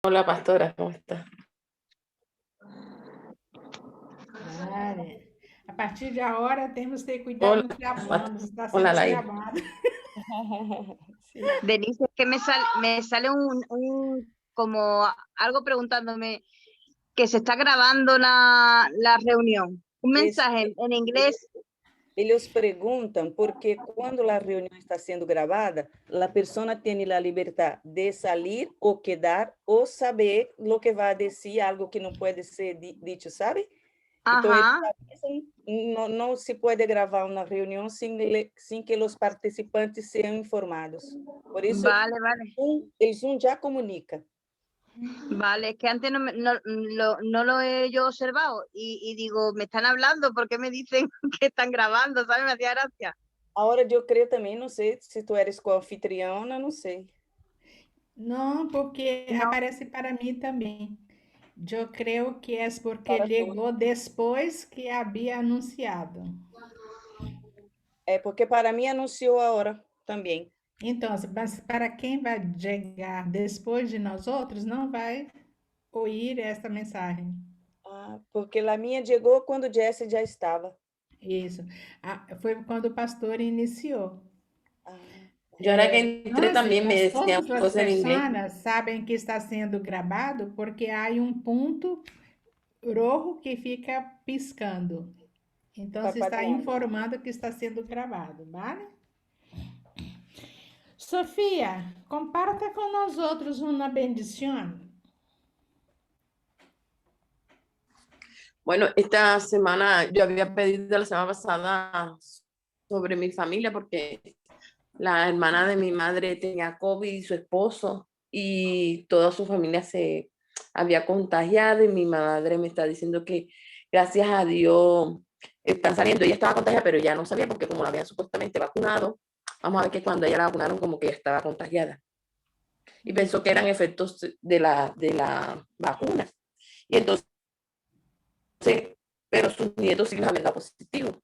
Hola, pastora, ¿cómo está? Vale. A partir de agora, temos que ter cuidado Hola, no que falamos, pastora. está Hola, sendo Laira. gravado. Sí. Denise, es que me sale como algo preguntándome que se está grabando la reunión. Un Isso, mensaje en inglés. eles perguntam porque quando a reunião está sendo gravada, a pessoa tem a liberdade de sair ou quedar ou saber o que vai dizer, algo que não pode ser dito, sabe? Então, eles Ajá, avisam, não se pode gravar uma reunião sem que os participantes sejam informados. Por isso, vale, vale. o Zoom já comunica. Vale, es que antes no lo he yo observado y digo, me están hablando, ¿por qué me dicen que están grabando? ¿Sabes? Me hacía gracia. A hora de eu creio também, não sei se tu eres co-anfitriona, não sei. Não, porque No, aparece para mim também. Eu creio que é porque Para tu. chegou depois que havia anunciado. É porque para mim anunciou a hora também. Então, mas para quem vai chegar depois de nós outros, não vai ouvir esta mensagem. Ah, porque a minha chegou quando Jesse já estava. Isso. Foi quando o pastor iniciou. Ah, Yo ahora que entré también me Mas decían todas as cosas en inglés. pessoas sabem que está sendo gravado porque há um ponto rojo que fica piscando. Então, se está parpadeando. informando que está sendo gravado, vale? Sofia, comparta com nós outros uma bendição. Bueno, esta semana yo había pedido la semana pasada sobre mi familia porque la hermana de mi madre tenía COVID y su esposo y toda su familia se había contagiado y mi madre me está diciendo que gracias a Dios están saliendo. Ella estaba contagiada, pero ya no sabía porque como la habían supuestamente vacunado, vamos a ver que cuando ella la vacunaron como que ella estaba contagiada y pensó que eran efectos de la vacuna. Y entonces, pero sus nietos siguen habiendo positivo.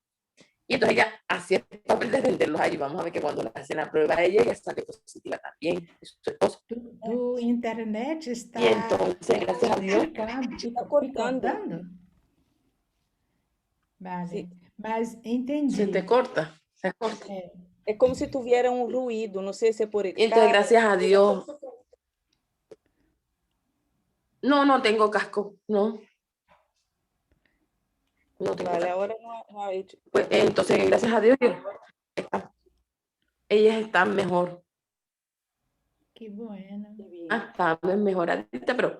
Y entonces ella hacía el papel de atenderlos allí. Vamos a ver que cuando le hacen la prueba a ella sale positiva también, es su esposa. Tu internet Y está entonces, gracias a Dios, Está cortando. picotando? Vale, Se, mas se te entendi. corta, se corta. é como se tuviera um ruído, não sei se é por el Y entonces, carro. gracias a Dios, no tengo casco, no tengo Vale, casco. agora não há. Pues entonces, gracias a Dios, ellas están mejor, Que bueno. están mejoraditas, pero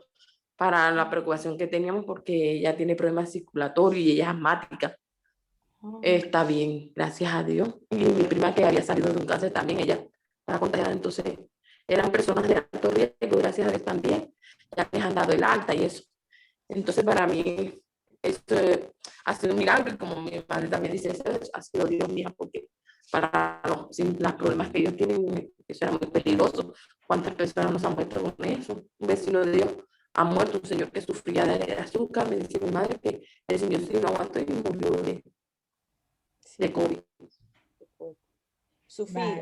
para la preocupación que teníamos porque ella tiene problemas circulatorios y ella es asmática. Está bien, gracias a Dios. Y mi prima que había salido de un cáncer también, ella estaba contagiada, entonces eran personas de alto riesgo, gracias a Dios también, ya les han dado el alta y eso. Entonces para mí esto ha sido un milagro y como mi madre también dice, eso ha sido Dios mío, porque para los problemas que ellos tienen, eso era muy peligroso. ¿Cuántas personas nos han muerto con eso? Un vecino de Dios ha muerto, un señor que sufría de azúcar, me dice mi madre que el señor sí no aguantó y murió de COVID. Sofia, Vale.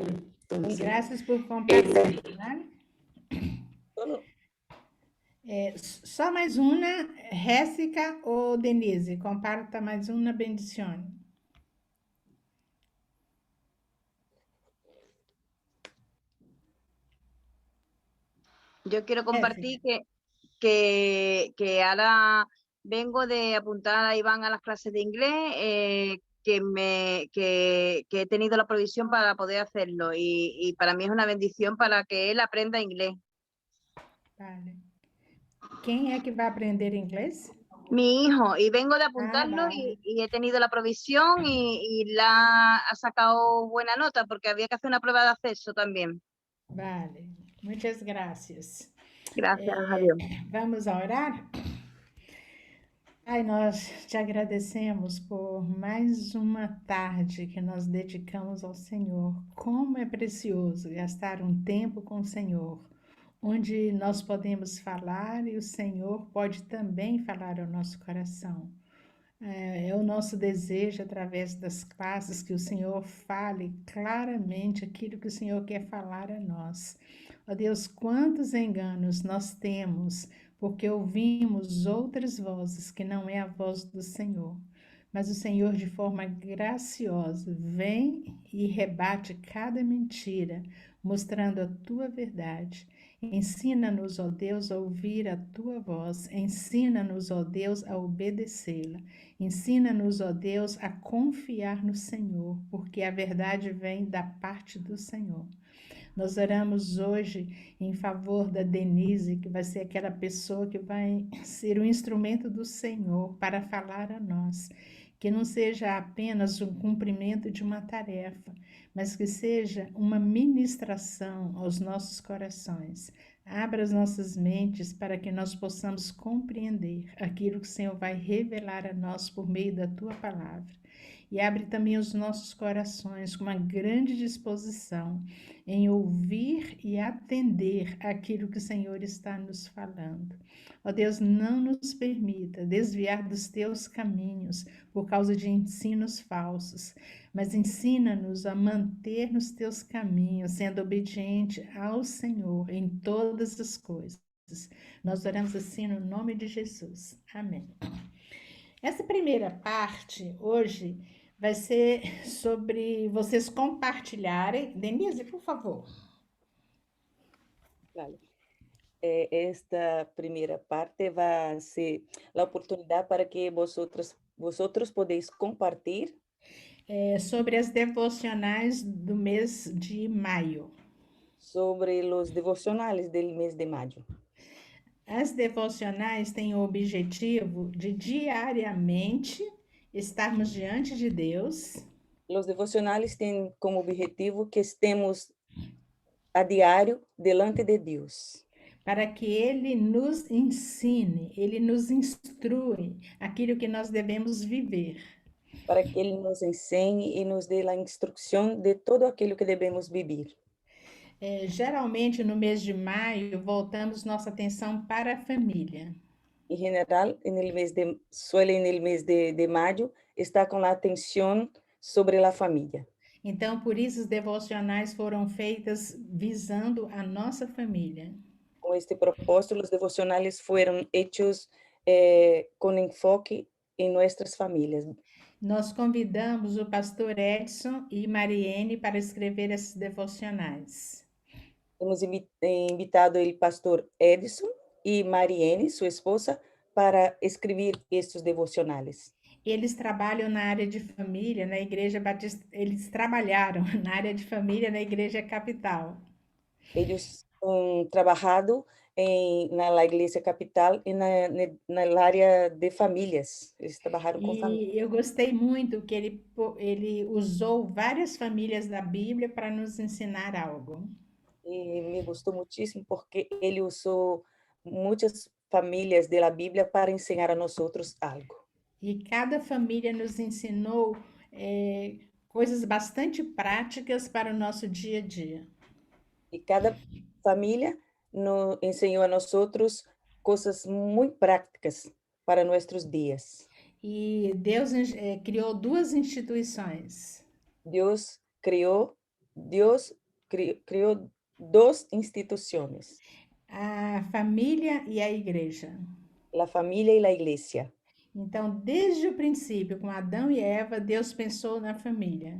Entonces, Graças por compartilhar. Vale? Só mais uma, Jéssica ou Denise? Comparta mais uma bendição. yo quiero compartir Jéssica. que ahora vengo de apuntar a Iván a las clases de inglés, que he tenido la provisión para poder hacerlo y para mí es una bendición para que él aprenda inglés. Vale. Quem é que vai aprender inglês? Mi hijo, y vengo de apuntarlo vale. y he tenido la provisión y ha sacado buena nota porque había que hacer una prueba de acceso también. Vale. Muitas graças. Gracias a Dios. Vamos a orar? Pai, nós te agradecemos por mais uma tarde que nós dedicamos ao Senhor. Como é precioso gastar um tempo com o Senhor, onde nós podemos falar e o Senhor pode também falar ao nosso coração. É o nosso desejo, através das classes, que o Senhor fale claramente aquilo que o Senhor quer falar a nós. Ó Deus, quantos enganos nós temos, porque ouvimos outras vozes que não é a voz do Senhor. Mas o Senhor, de forma graciosa, vem e rebate cada mentira, mostrando a tua verdade. Ensina-nos, ó Deus, a ouvir a tua voz. Ensina-nos, ó Deus, a obedecê-la. Ensina-nos, ó Deus, a confiar no Senhor, porque a verdade vem da parte do Senhor. Nós oramos hoje em favor da Denise, que vai ser aquela pessoa que vai ser o instrumento do Senhor para falar a nós. Que não seja apenas um cumprimento de uma tarefa, mas que seja uma ministração aos nossos corações. Abra as nossas mentes para que nós possamos compreender aquilo que o Senhor vai revelar a nós por meio da tua palavra. E abre também os nossos corações com uma grande disposição em ouvir e atender aquilo que o Senhor está nos falando. Ó Deus, não nos permita desviar dos teus caminhos por causa de ensinos falsos, mas ensina-nos a manter nos teus caminhos, sendo obediente ao Senhor em todas as coisas. Nós oramos assim no nome de Jesus. Amém. Essa primeira parte hoje vai ser sobre vocês compartilharem. Denise, por favor. Vale. Esta primeira parte vai ser a oportunidade para que vosotros podeis compartilhar Sobre as devocionais do mês de maio. sobre os devocionais do mês de maio. As devocionais têm o objetivo de diariamente estarmos diante de Deus. Os devocionais têm como objetivo que estemos a diário delante de Deus, para que Ele nos ensine, Ele nos instrui aquilo que nós devemos viver. para que Ele nos ensine e nos dê a instrução de todo aquilo que devemos viver. Geralmente, no mês de maio, voltamos nossa atenção para a família. Em geral, suele no mês de maio, está com a atenção sobre a família. Então, por isso, os devocionais foram feitas visando a nossa família. Com este propósito, os devocionais foram hechos com enfoque em nossas famílias. Nós convidamos o pastor Edson e Mariene para escrever esses devocionais. Temos invitado o pastor Edson e Mariene, sua esposa, para escrever estes devocionais. Eles trabalham na área de família, na Igreja Batista. Eles trabalharam na área de família na Igreja Capital. Eles têm trabalhado na Igreja Capital e na área de famílias. Eles trabalharam com famílias. E eu gostei muito que ele usou várias famílias da Bíblia para nos ensinar algo. E me gostou muitíssimo porque ele usou muitas famílias da Bíblia para ensinar a nós outros algo. E cada família nos ensinou coisas bastante práticas para o nosso dia a dia. E cada família nos ensinou a nós outros coisas muito práticas para nossos dias. E Deus criou duas instituições. Deus criou duas instituições. A família e a igreja. A família e a igreja. Então, desde o princípio, com Adão e Eva, Deus pensou na família.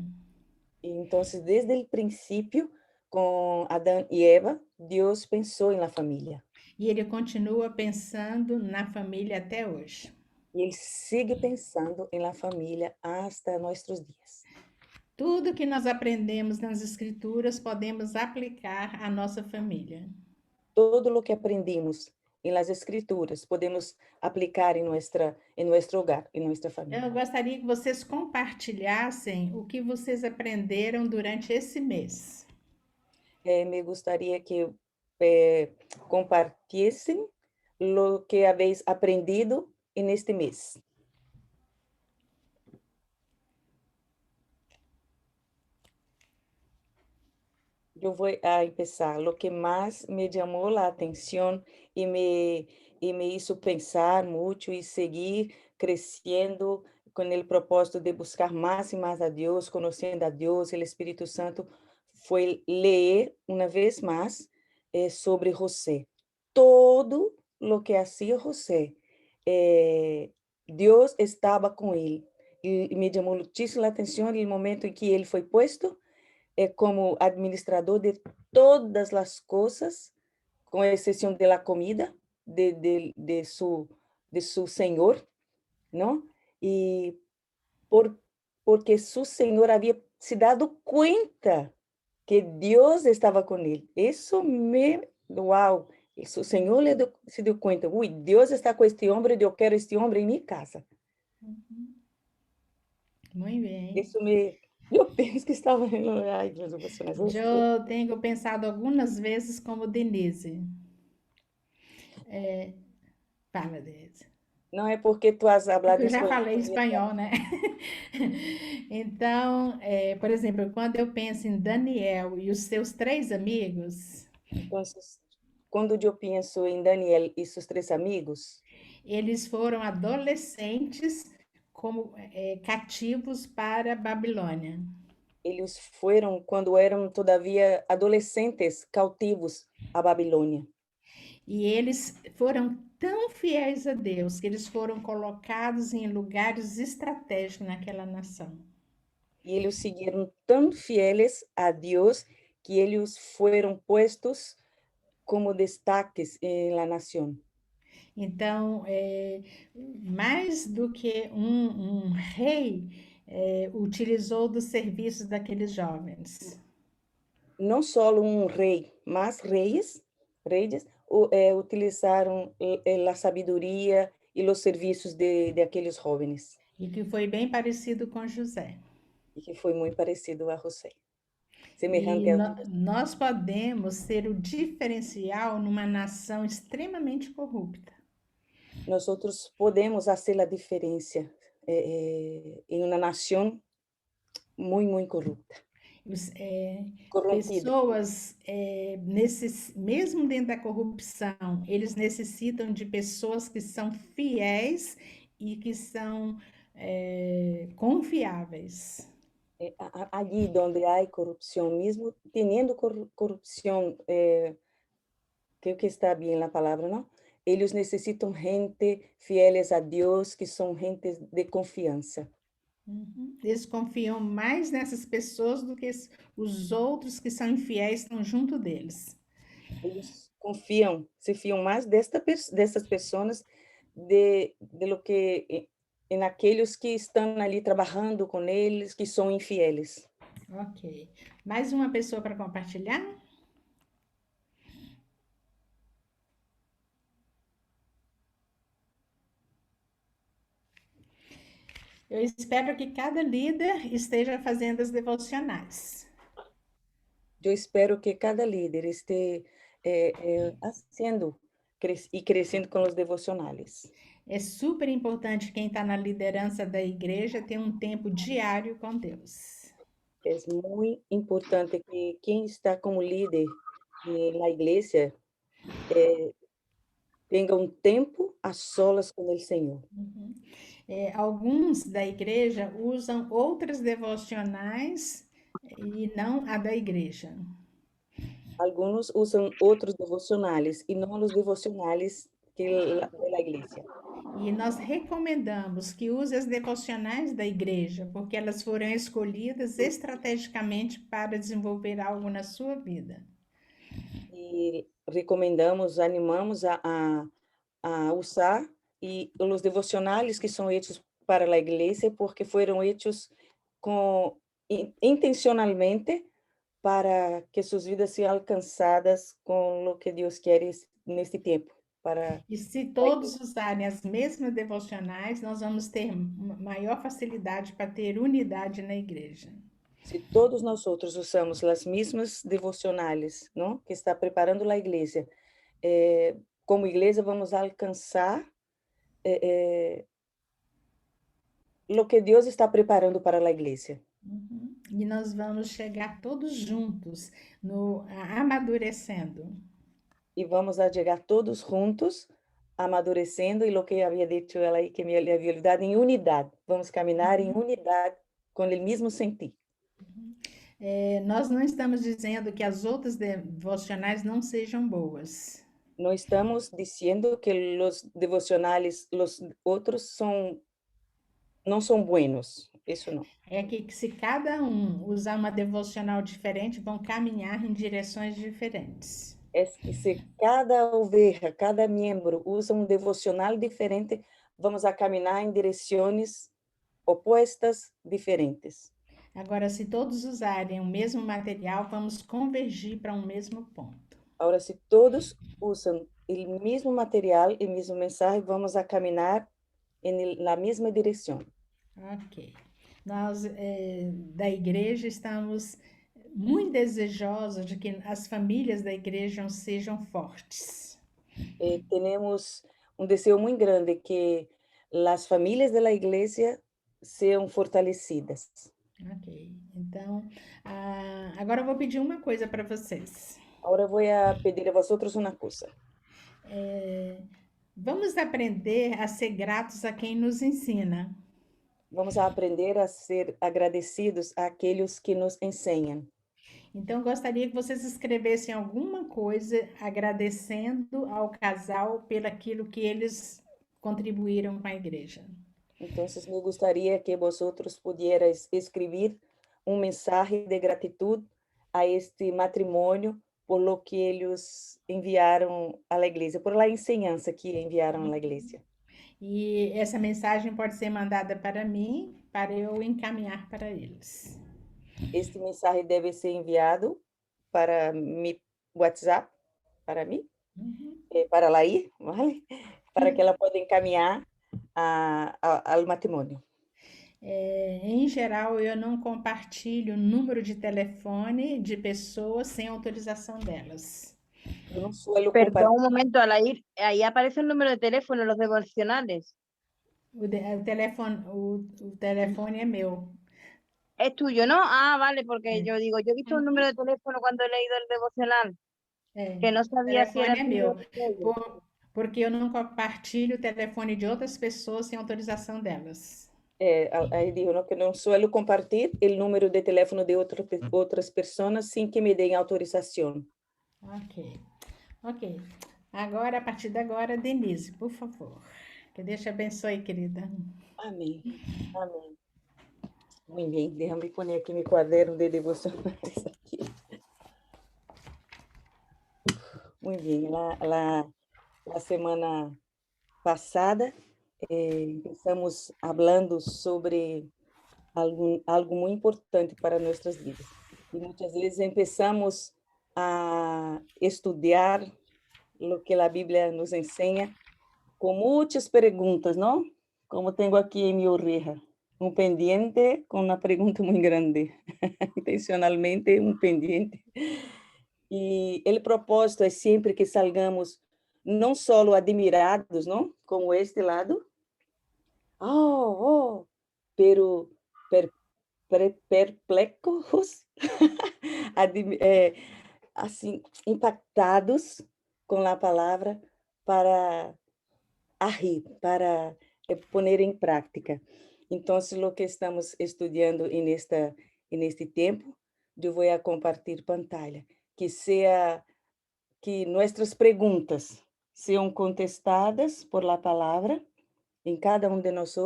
Então, desde o princípio, com Adão e Eva, Deus pensou na família. E ele continua pensando na família até hoje. E ele segue pensando na família até nossos dias. Tudo que nós aprendemos nas Escrituras podemos aplicar à nossa família. Todo o que aprendemos nas Escrituras podemos aplicar em nosso hogar, em nossa família. Eu gostaria que vocês compartilhassem o que vocês aprenderam durante esse mês. Me gostaria que compartilhassem o que habéis aprendido neste mês. Eu vou começar. O que mais me chamou a atenção e me hizo pensar muito e seguir crescendo com o propósito de buscar mais e mais a Deus, conhecendo a Deus, o Espírito Santo, foi ler uma vez mais sobre José. Todo lo que hacía José, Dios estava com ele. E me chamou muitíssimo a atenção no momento em que ele foi posto como administrador de todas as coisas, com exceção da comida de su senhor, não? E porque su senhor havia se dado conta que Deus estava com ele. Isso me... Uau! Isso, o Senhor se deu conta. Ui, Deus está com este homem, eu quero este homem em minha casa. Muy bien. Isso me... Eu penso que estava... Ai, Deus, eu vou chorar. Eu tenho pensado algumas vezes como Denise. Fala, Denise. Não é porque tu has hablado Eu já espanhol. falei espanhol, né? Então, por exemplo, quando eu penso em Daniel e os seus 3 amigos, Então, quando eu penso em Daniel e seus 3 amigos, eles foram adolescentes como cativos para a Babilônia. eles foram, quando eram todavia adolescentes, cautivos à Babilônia. E eles foram tão fiéis a Deus que eles foram colocados em lugares estratégicos naquela nação. E eles seguiram tão fieles a Deus que eles foram postos como destaques na nação. Então, mais do que um rei, utilizou dos serviços daqueles jovens. Não só rei, mas reis utilizaram a sabedoria e os serviços de aqueles jovens. E que foi bem parecido com José. E que foi muito parecido a José. E Semelhante a nós podemos ser o diferencial numa nação extremamente corrupta. nós podemos fazer a diferença em uma nação muito corrupta. Corrompida. Pessoas, mesmo dentro da corrupção, eles necessitam de pessoas que são fiéis e que são confiáveis. Allí donde hay corrupción, mismo teniendo corrupción, creo que está bien la palabra, ¿no? Ellos necesitan gente fieles a Dios, que son gente de confianza. Eles confiam mais nessas pessoas do que os outros que são infiéis estão junto deles. Eles se fiam mais dessas pessoas de lo que em aqueles que estão ali trabalhando com eles, que são infieles. Ok. Mais uma pessoa para compartilhar? Eu espero que cada líder esteja fazendo as devocionais. Eu espero que cada líder esteja fazendo e crescendo com os devocionais. É super importante quem está na liderança da igreja ter um tempo diário com Deus. É muito importante que quem está como líder na igreja tenha um tempo a solas com o Senhor. Alguns da igreja usam outras devocionais e não a da igreja. Alguns usam outros devocionais e não os devocionais da igreja. E nós recomendamos que use as devocionais da igreja, porque elas foram escolhidas estrategicamente para desenvolver algo na sua vida. E recomendamos, animamos a usar os devocionais que são feitos para a igreja, porque foram feitos intencionalmente para que suas vidas sejam alcançadas com o que Deus quer neste tempo. E se todos usarem as mesmas devocionais, nós vamos ter maior facilidade para ter unidade na igreja. Se todos nós usamos as mesmas devocionais, não, que está preparando a igreja, como igreja vamos alcançar o que Deus está preparando para a igreja. E nós vamos chegar todos juntos, amadurecendo. E vamos a chegar todos juntos, amadurecendo, e o que havia dito ela aí, que me havia olvidado, em unidade. Vamos caminhar em unidade, com o mesmo sentir. Nós não estamos dizendo que as outras devocionais não sejam boas. No estamos diciendo que los devocionales, los otros no son buenos. Eso no. É que se cada um usar uma devocional diferente, vão caminhar em direções diferentes. Es que si cada oveja, cada miembro usa un devocional diferente, vamos a caminar en direcciones opuestas, diferentes. Agora, se todos usarem o mesmo material, vamos convergir para um mesmo ponto. Ahora, si todos usan el mismo material, el mismo mensaje, vamos a caminar en la misma dirección. Ok. Nós, da igreja, estamos muito desejosos de que as famílias da igreja sejam fortes. Tenemos un deseo muy grande que las familias de la iglesia sean fortalecidas. Ok. Então, agora eu vou pedir uma coisa para vocês. Ahora voy a pedir a vosotros una cosa. Vamos aprender a ser gratos a quem nos ensina. Vamos a aprender a ser agradecidos àqueles que nos ensinam. Então, eu gostaria que vocês escrevessem alguma coisa agradecendo ao casal pelaquilo que eles contribuíram com a igreja. Então, me gostaria que vosotros pudierais escrever um mensagem de gratidão a este matrimônio por lo que eles enviaram à igreja, por la enseñanza que enviaram à igreja. E essa mensagem pode ser mandada para mim, para eu encaminhar para eles. Este mensagem deve ser enviado para mi WhatsApp, para mim, para Laí, ¿vale? Para que ela possa encaminhar ao matrimônio. Em geral, eu não compartilho o número de telefone de pessoas sem autorização delas. Eu não suelo Perdón un momento, Alair, ahí aparece el número de teléfono en los devocionales. O telefone é meu. Es tuyo, ¿no? Ah, vale, porque yo digo, yo he visto un número de teléfono cuando he leído el devocional, que no O sabía si era telefone é tuyo meu, o tuyo. porque eu não compartilho o telefone de outras pessoas sem autorização delas. Aí digo, não, que não suelo compartilhar o número de telefone de outras pessoas sem que me deem autorização. Ok. Agora, a partir de agora, Denise, por favor. Que Deus te abençoe, querida. Amém. Amém. Muito bem, deixa-me pôr aqui meu caderno de devocionais aqui. Muito bem, la semana passada estamos falando sobre algo muito importante para nossas vidas. E muitas vezes começamos a estudar o que a Bíblia nos ensina com muitas perguntas, não? Como tenho aqui em minha orelha, pendiente com uma pergunta muito grande, intencionalmente pendiente. E o propósito é sempre que salgamos não só admirados, não? Como este lado, pero perplexos, assim, impactados com a palavra para agir, para poner em prática. Então, o que estamos estudando neste tempo, eu vou compartilhar pantalla, que nossas perguntas sejam contestadas por la palavra em cada de nós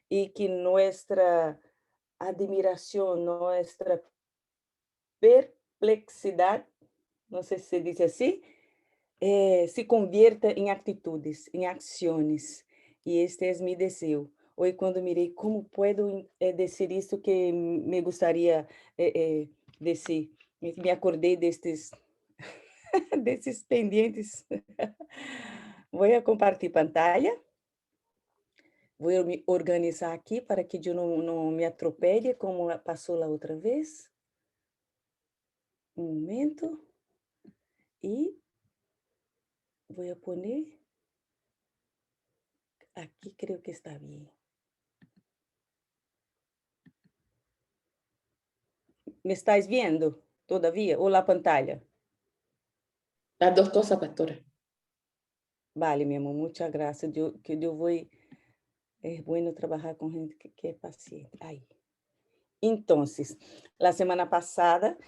e que nossa admiração, nossa perplexidade, não sei se se diz assim, se convierta em atitudes, em ações. E este é meu desejo. Hoje, quando mirei como posso dizer isso que me gostaria dizer, me acordei desses pendientes. Vou compartilhar pantalla. Vou me organizar aqui para que eu não me atropele como passou a outra vez. Um momento. E vou pôr aqui, creio que está bem. ¿Me estáis viendo todavía o la pantalla? Las dos cosas, pastora. Vale, mi amor, muchas gracias. Yo voy, es bueno trabajar con gente que es paciente. Ahí. Entonces, la semana pasada,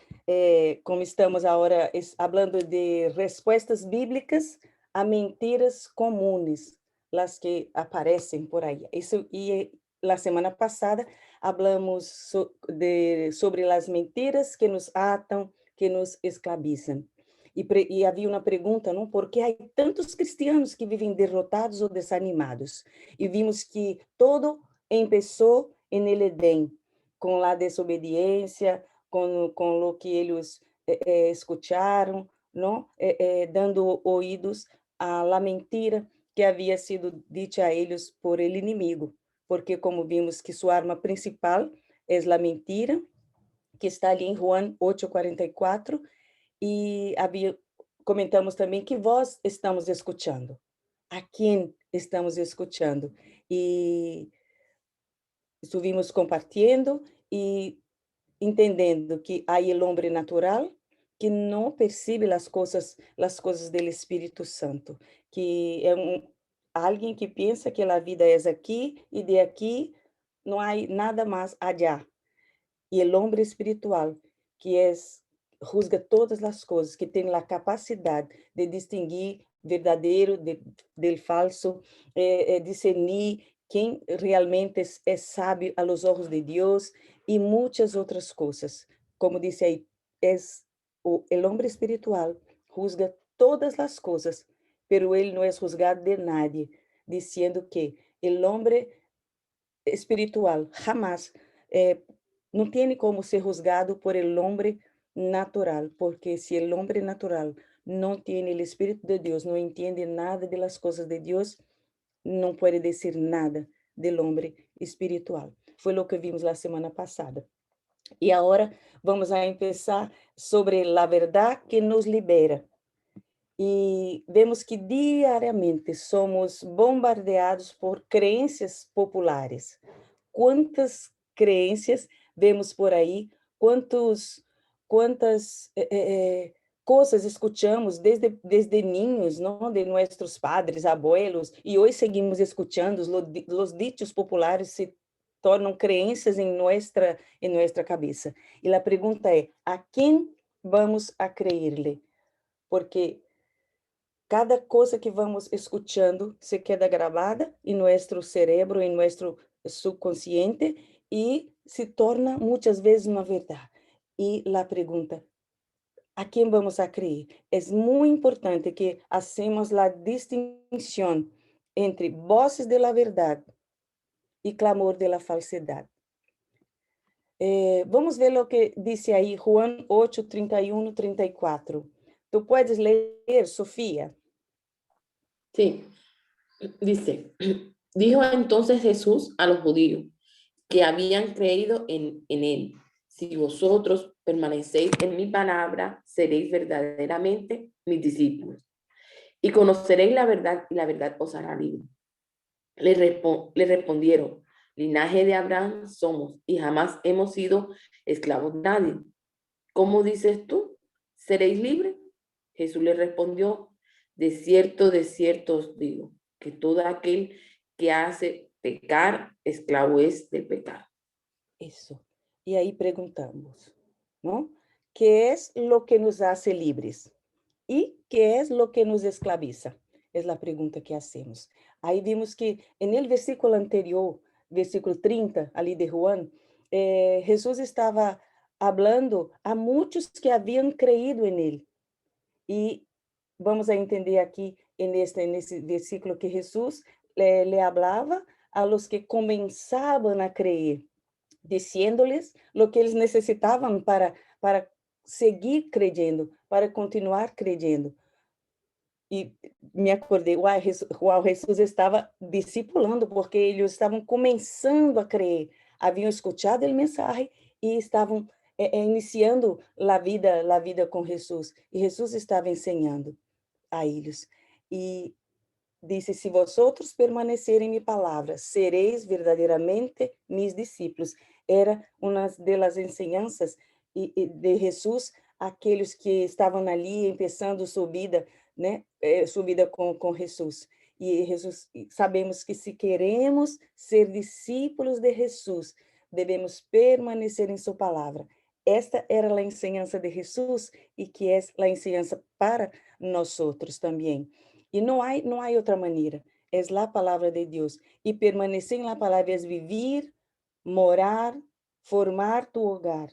como estamos ahora hablando de respuestas bíblicas a mentiras comunes, las que aparecen por ahí. La semana pasada hablamos sobre las mentiras que nos atan, que nos esclavizan. E havia uma pergunta, não? Por que há tantos cristianos que vivem derrotados ou desanimados? E vimos que todo começou en el Edén, com a desobediência, com o que eles escutaram, não? Dando ouvidos à mentira que havia sido dita a eles por el inimigo, porque como vimos que sua arma principal é a mentira, que está ali em Juan 8:44, e comentamos também que vós estamos escutando. A quem estamos escutando? E estuvimos compartilhando e entendendo que há o homem natural que não percebe as coisas do Espírito Santo, que é alguém que pensa que a vida é aqui e de aqui não há nada mais allá. E o homem espiritual, que juzga todas as coisas, que tem a capacidade de distinguir verdadeiro del falso, discernir quem realmente é sábio a los olhos de Deus e muitas outras coisas. Como disse aí, o homem espiritual juzga todas as coisas, pero ele não é juzgado de nadie, dizendo que o homem espiritual jamás não tem como ser juzgado por el hombre natural, porque se el hombre natural não tem o Espírito de Deus, não entende nada de las coisas de Deus, não pode dizer nada del hombre espiritual. Foi o que vimos la semana passada. E agora vamos a empezar sobre a verdade que nos libera. E vemos que diariamente somos bombardeados por crenças populares. Quantas crenças vemos por aí, quantas coisas escutamos desde niños, não, de nossos padres, abuelos, e hoje seguimos escutando, os dichos populares se tornam crenças em nossa cabeça. E a pergunta é, a quem vamos a creerle? Porque cada coisa que vamos escutando se queda gravada em nosso cérebro, em nosso subconsciente, e se torna muitas vezes uma verdade. E a pergunta, a quem vamos a crer? É muito importante que hacemos a distinção entre vozes de la verdade e clamor de la falsidade. Vamos ver o que disse aí Juan 8, 31, 34. Tu puedes ler, Sofía? Sí, dice, dijo entonces Jesús a los judíos que habían creído en él: si vosotros permanecéis en mi palabra, seréis verdaderamente mis discípulos y conoceréis la verdad, y la verdad os hará libre. Le respondieron: linaje de Abraham somos y jamás hemos sido esclavos de nadie. ¿Cómo dices tú? ¿Seréis libres? Jesús le respondió: de cierto os digo, que todo aquel que hace pecar, esclavo es del pecado. Isso. E aí perguntamos, não? Que é o que nos hace livres? E que é o que nos esclaviza? É a pergunta que hacemos. Aí vimos que no versículo anterior, versículo 30, ali de Juan, Jesus estava falando a muitos que haviam creído em ele. E vamos a entender aqui nesse versículo que Jesus le hablava a los que começavam a crer, dizendo-lhes o que eles necessitavam para seguir crendo, para continuar crendo. E me acordei, uau, Jesus estava discipulando, porque eles estavam começando a crer, haviam escutado a mensagem e estavam iniciando a vida com Jesus. E Jesus estava ensinando a eles. E disse, se vosotros permanecerem em minha palavra, sereis verdadeiramente mis discípulos. Era uma das ensinanças de Jesus, aqueles que estavam ali, começando sua vida, né? Sua vida com Jesus. E Jesus, sabemos que se queremos ser discípulos de Jesus, devemos permanecer em sua palavra. Esta era a enseñança de Jesus e que é a enseñança para nós outros também. E não há outra maneira. É a palavra de Deus. E permanecer na palavra é viver, morar, formar tu hogar.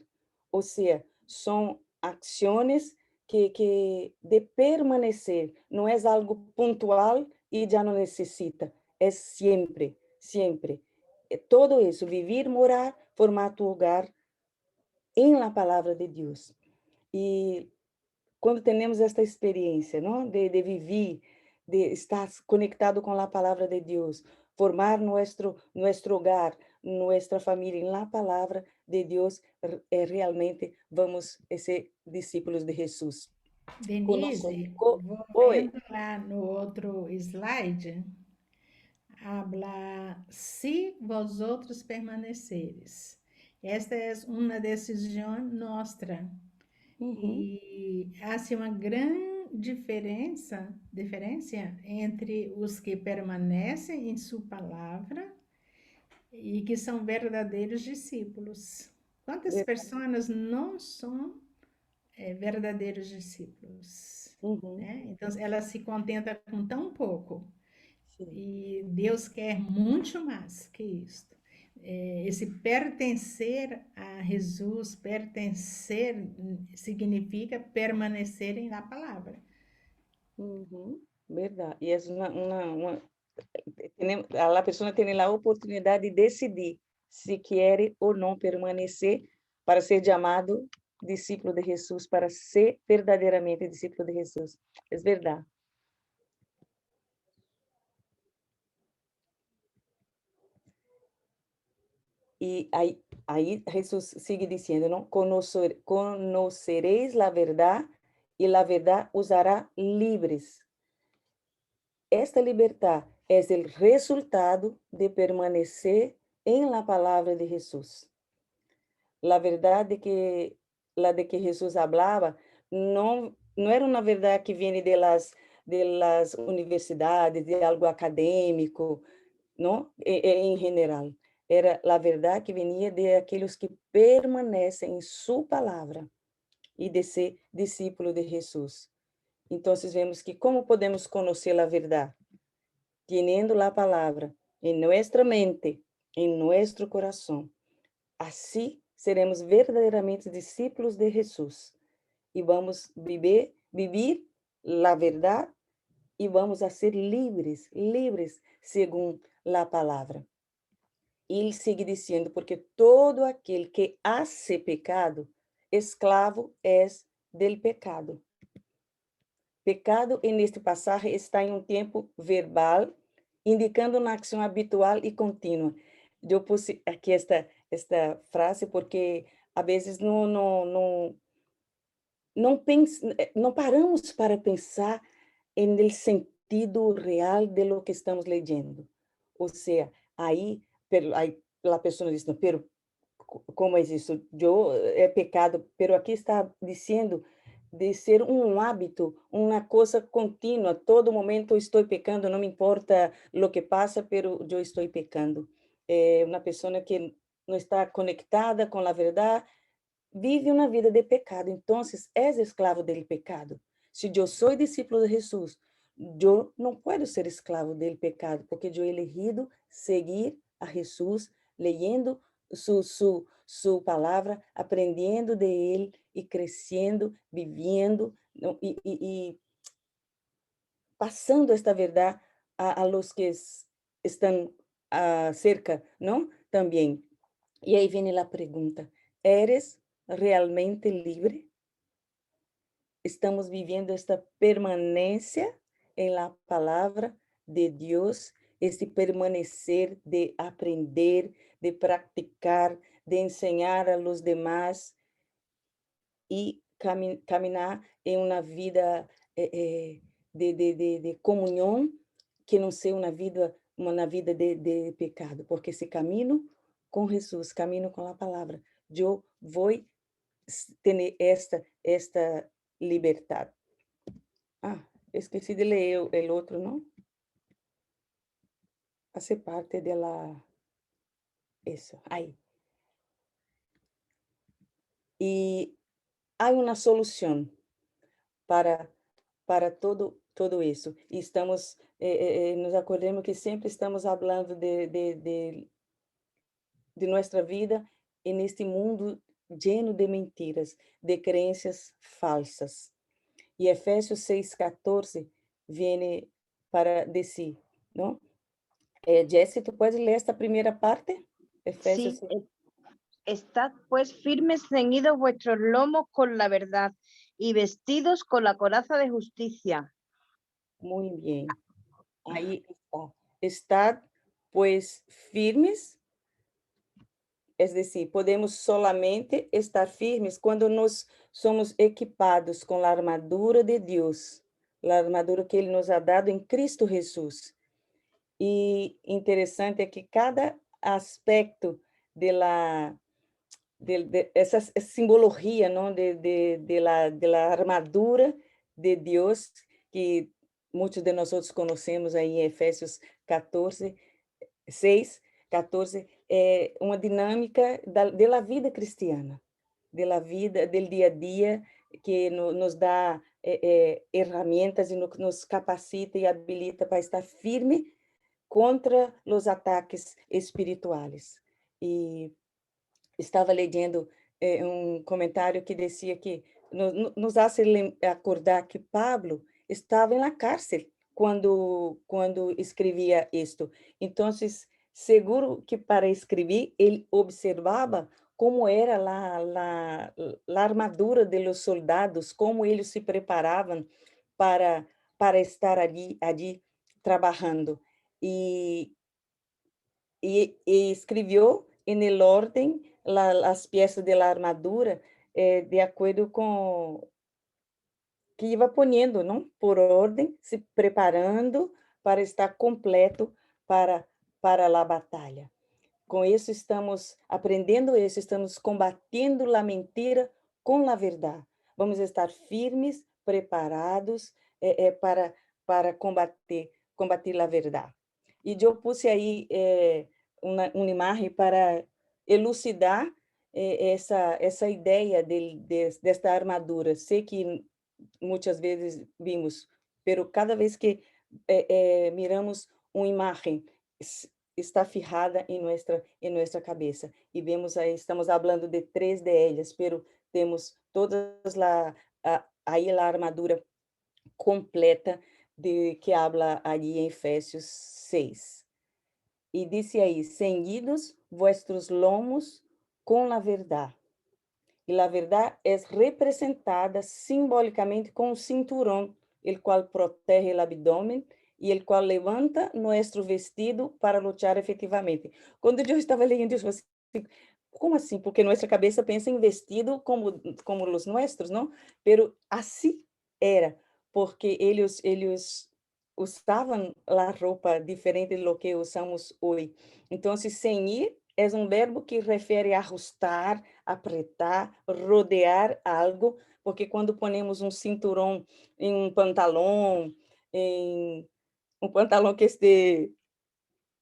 Ou seja, são ações que de permanecer. Não é algo pontual e já não necessita. É sempre, sempre. É todo isso, viver, morar, formar tu hogar em la palavra de Deus. E quando temos esta experiência, não, de viver, de estar conectado com a palavra de Deus, formar nosso hogar, nossa família em la palavra de Deus, realmente vamos ser discípulos de Jesus. Denise, Oi. volvendo lá no outro slide, habla se vosotros permaneceres. Esta é uma decisão nossa. E há assim, uma grande diferença entre os que permanecem em sua palavra e que são verdadeiros discípulos. Quantas pessoas não são verdadeiros discípulos? Né? Então, ela se contenta com tão pouco. Sim. E Deus quer muito mais que isto. Esse pertencer a Jesus, pertencer significa permanecer na palavra. Verdade. E é a pessoa tem a oportunidade de decidir se quer ou não permanecer para ser chamado discípulo de Jesus, para ser verdadeiramente discípulo de Jesus. É verdade. E aí Jesus sigue dizendo, não? Conocereis a verdade e a verdade os hará livres. Esta liberdade é o resultado de permanecer em la palavra de Jesus. La verdade que la de que Jesus hablaba não era uma verdade que vem de las universidades, de algo acadêmico, não? Em geral. Era a verdade que vinha de aqueles que permanecem em sua palavra e de ser discípulo de Jesus. Então, vemos que como podemos conhecer a verdade? Teniendo a palavra em nossa mente, em nosso coração. Assim, seremos verdadeiramente discípulos de Jesus e vamos viver a verdade e vamos a ser livres segundo a palavra. E ele sigue dizendo, porque todo aquele que hace pecado, escravo é del pecado. Pecado, neste passagem, está em um tempo verbal, indicando uma ação habitual e contínua. Eu pus aqui esta frase porque, às vezes, não paramos para pensar no sentido real de lo que estamos leyendo. Ou seja, aí a pessoa diz, pero como é isso? É pecado, pero aqui está dizendo de ser um hábito, uma coisa contínua. Todo momento estou pecando, não me importa o que passa, pero eu estou pecando. É uma pessoa que não está conectada com a verdade, vive uma vida de pecado. Então, és escravo do pecado. Se eu sou discípulo de Jesus, eu não posso ser escravo do pecado, porque eu he elegido seguir a Jesus, leyendo sua palavra, aprendendo de ele e crescendo, vivendo e passando esta verdade a los que estão cerca, não? Também. E aí vem a pergunta: eres realmente livre? Estamos vivendo esta permanência em la palavra de Deus, este permanecer de aprender, de praticar, de ensinar a los demás e caminhar em uma vida de comunhão, que não seja uma vida de pecado, porque se caminho com Jesus, caminho com a palavra, eu vou ter esta liberdade. Esqueci de ler o outro, não? Hace parte de la... Isso, aí. E há uma solução para todo isso. E estamos, nos acordemos que sempre estamos falando de nossa vida neste mundo lleno de mentiras, de crenças falsas. E Efésios 6:14 vem para dizer, não? Jessie, tu pode ler esta primeira parte? Efésios Sí, estad pues firmes, ceñidos vuestros lomos con la verdad y vestidos con la coraza de justicia. Muy bien. Aí está. Estad, pues, firmes, es decir, podemos solamente estar firmes quando nós somos equipados com a armadura de Deus, a armadura que Ele nos ha dado em Cristo Jesus. E interessante é que cada aspecto essa simbologia, não, de la armadura de Deus, que muitos de nós outros conhecemos aí em Efésios 14, 6, 14, é uma dinâmica da vida cristiana, da vida, do dia a dia, que nos dá ferramentas e nos capacita e habilita para estar firme contra os ataques espirituais. E estava lendo um comentário que dizia que nos hace acordar que Pablo estava na cárcel quando escrevia isto. Então, seguro que para escrever, ele observava como era a armadura dos soldados, como eles se preparavam para estar ali trabalhando. E escreveu em ordem as peças da armadura de acordo com que ia ponendo, não? Por ordem, se preparando para estar completo para a batalha. Com isso estamos aprendendo isso, estamos combatendo a mentira com a verdade. Vamos estar firmes, preparados para combater a verdade. E eu pus aí uma imagem para elucidar essa ideia desta armadura. Sei que muitas vezes vimos, pero cada vez que miramos uma imagem, está fijada em nossa cabeça. E vemos aí, estamos falando de 3 de elas, pero temos todas aí a armadura completa de que habla ali em Efésios 6. E disse aí, ceñidos vuestros lomos com a verdade. E a verdade é representada simbolicamente com um cinturão, o qual protege o abdômen e o qual levanta nosso vestido para lutar efetivamente. Quando eu estava lendo isso, assim, como assim? Porque nossa cabeça pensa em vestido como os nossos, não? Pero assim era, porque eles usavam a roupa diferente do que usamos hoje. Então, ceñir é um verbo que refere a ajustar, apertar, rodear algo, porque quando ponemos um cinturão em um pantalão que esteja,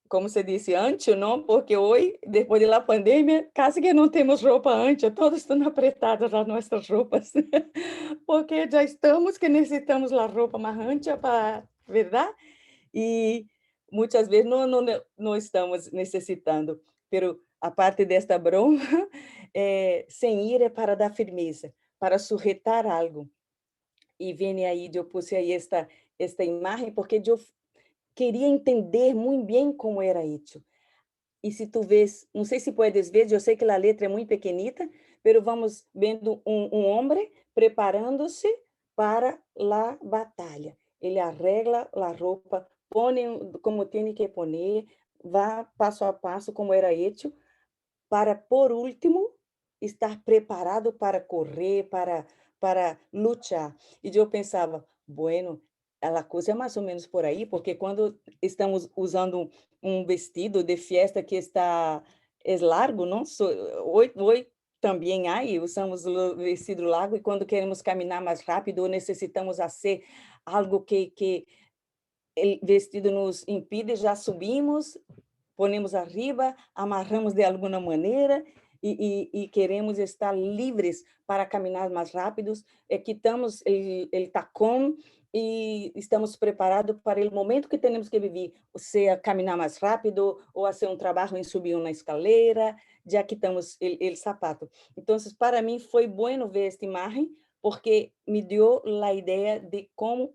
como se disse, ancho, não? Porque hoje, depois da pandemia, quase que não temos roupa ancha, todos estão apretadas as nossas roupas, porque já estamos que necessitamos a roupa mais ancha para, verdade? E muitas vezes não estamos necessitando, pero a parte desta broma, sem ir é para dar firmeza, para sujetar algo. E vem aí, eu pus aí esta imagem, porque eu queria entender muito bem como era isso. E se tu vês, não sei se puedes ver, eu sei que a letra é muito pequenita, pero vamos vendo um homem preparando-se para a batalha. Ele arregla a roupa, põe como tem que pôr, vá passo a passo como era isso, para, por último, estar preparado para correr, para lutar. E eu pensava, bueno, a coisa é mais ou menos por aí, porque quando estamos usando um vestido de festa que é largo, não? Hoje também há, usamos o vestido largo, e quando queremos caminhar mais rápido ou necessitamos fazer algo que o vestido nos impide, já subimos, ponemos arriba, amarramos de alguma maneira e queremos estar livres para caminhar mais rápidos, quitamos o tacão e estamos preparados para o momento que temos que viver, seja caminhar mais rápido ou fazer um trabalho em subir uma escalera, já quitamos o sapato. Então, para mim foi bueno ver esta imagem, porque me deu a ideia de como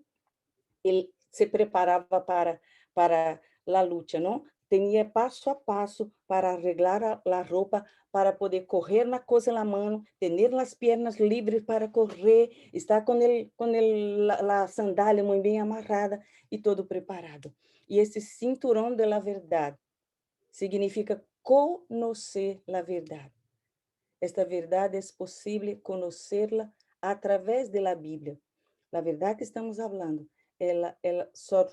ele se preparava para a luta, não? Tinha passo a passo para arreglar a roupa, para poder correr na coisa na mão, ter as pernas livres para correr, estar com a sandália muito bem amarrada e todo preparado. E esse cinturão da verdade significa conhecer a verdade. Esta verdade é possível conhecê-la através da Bíblia. A verdade que estamos falando, só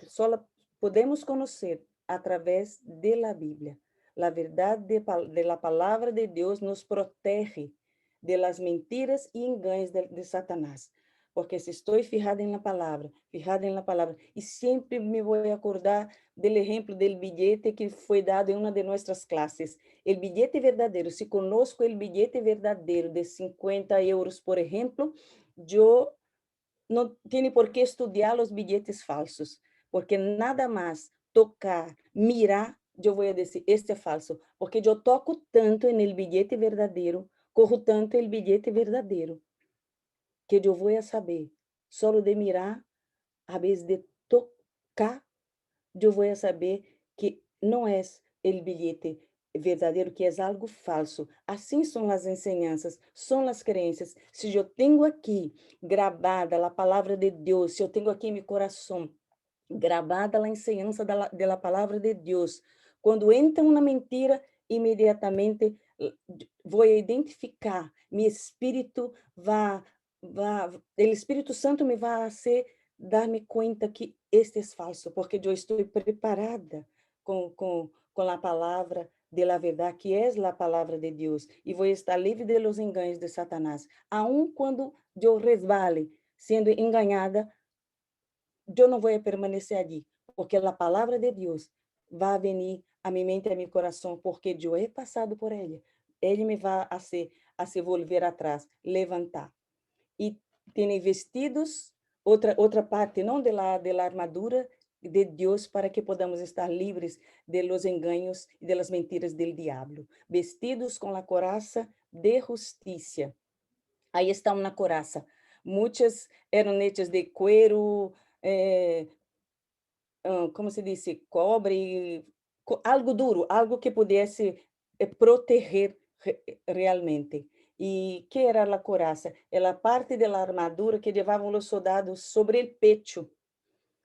podemos conhecer através da Bíblia. A verdade da palavra de Deus nos protege de las mentiras e enganos de Satanás. Porque se estou fijada na palavra, e sempre me vou acordar do exemplo do bilhete que foi dado em uma de nossas classes. O bilhete verdadeiro, se conosco o bilhete verdadeiro de 50 euros, por exemplo, eu não tenho por que estudar os bilhetes falsos, porque nada mais tocar, mirar, eu vou dizer, este é falso, porque eu toco tanto no bilhete verdadeiro, corro tanto o bilhete verdadeiro, que eu vou saber, só de mirar, a vez de tocar, eu vou saber que não é o bilhete verdadeiro, que é algo falso. Assim são as enseñanças, são as crenças. Se eu tenho aqui gravada a palavra de Deus, se eu tenho aqui em meu coração gravada a enseñança da palavra de Deus, quando entra uma mentira, imediatamente vou identificar, meu espírito o Espírito Santo me vai fazer dar-me conta que este é falso, porque eu estou preparada com a palavra de la verdade, que é a palavra de Deus, e vou estar livre de los enganos de Satanás. Aun quando eu resbale, sendo enganada, eu não vou permanecer ali, porque a palavra de Deus vai vir a minha mente e a meu coração, porque eu he passado por ele. Ele me vai a se volver atrás, levantar. E tem vestidos, outra parte, não de la armadura de Deus, para que podamos estar livres de los enganos e de las mentiras del diablo. Vestidos com a coraça de justiça. Aí está uma coraça. Muitas eram hechas de cuero, como se diz, cobre, algo duro, algo que pudesse proteger realmente. E que era a coraça? Era parte da armadura que levavam os soldados sobre o pecho,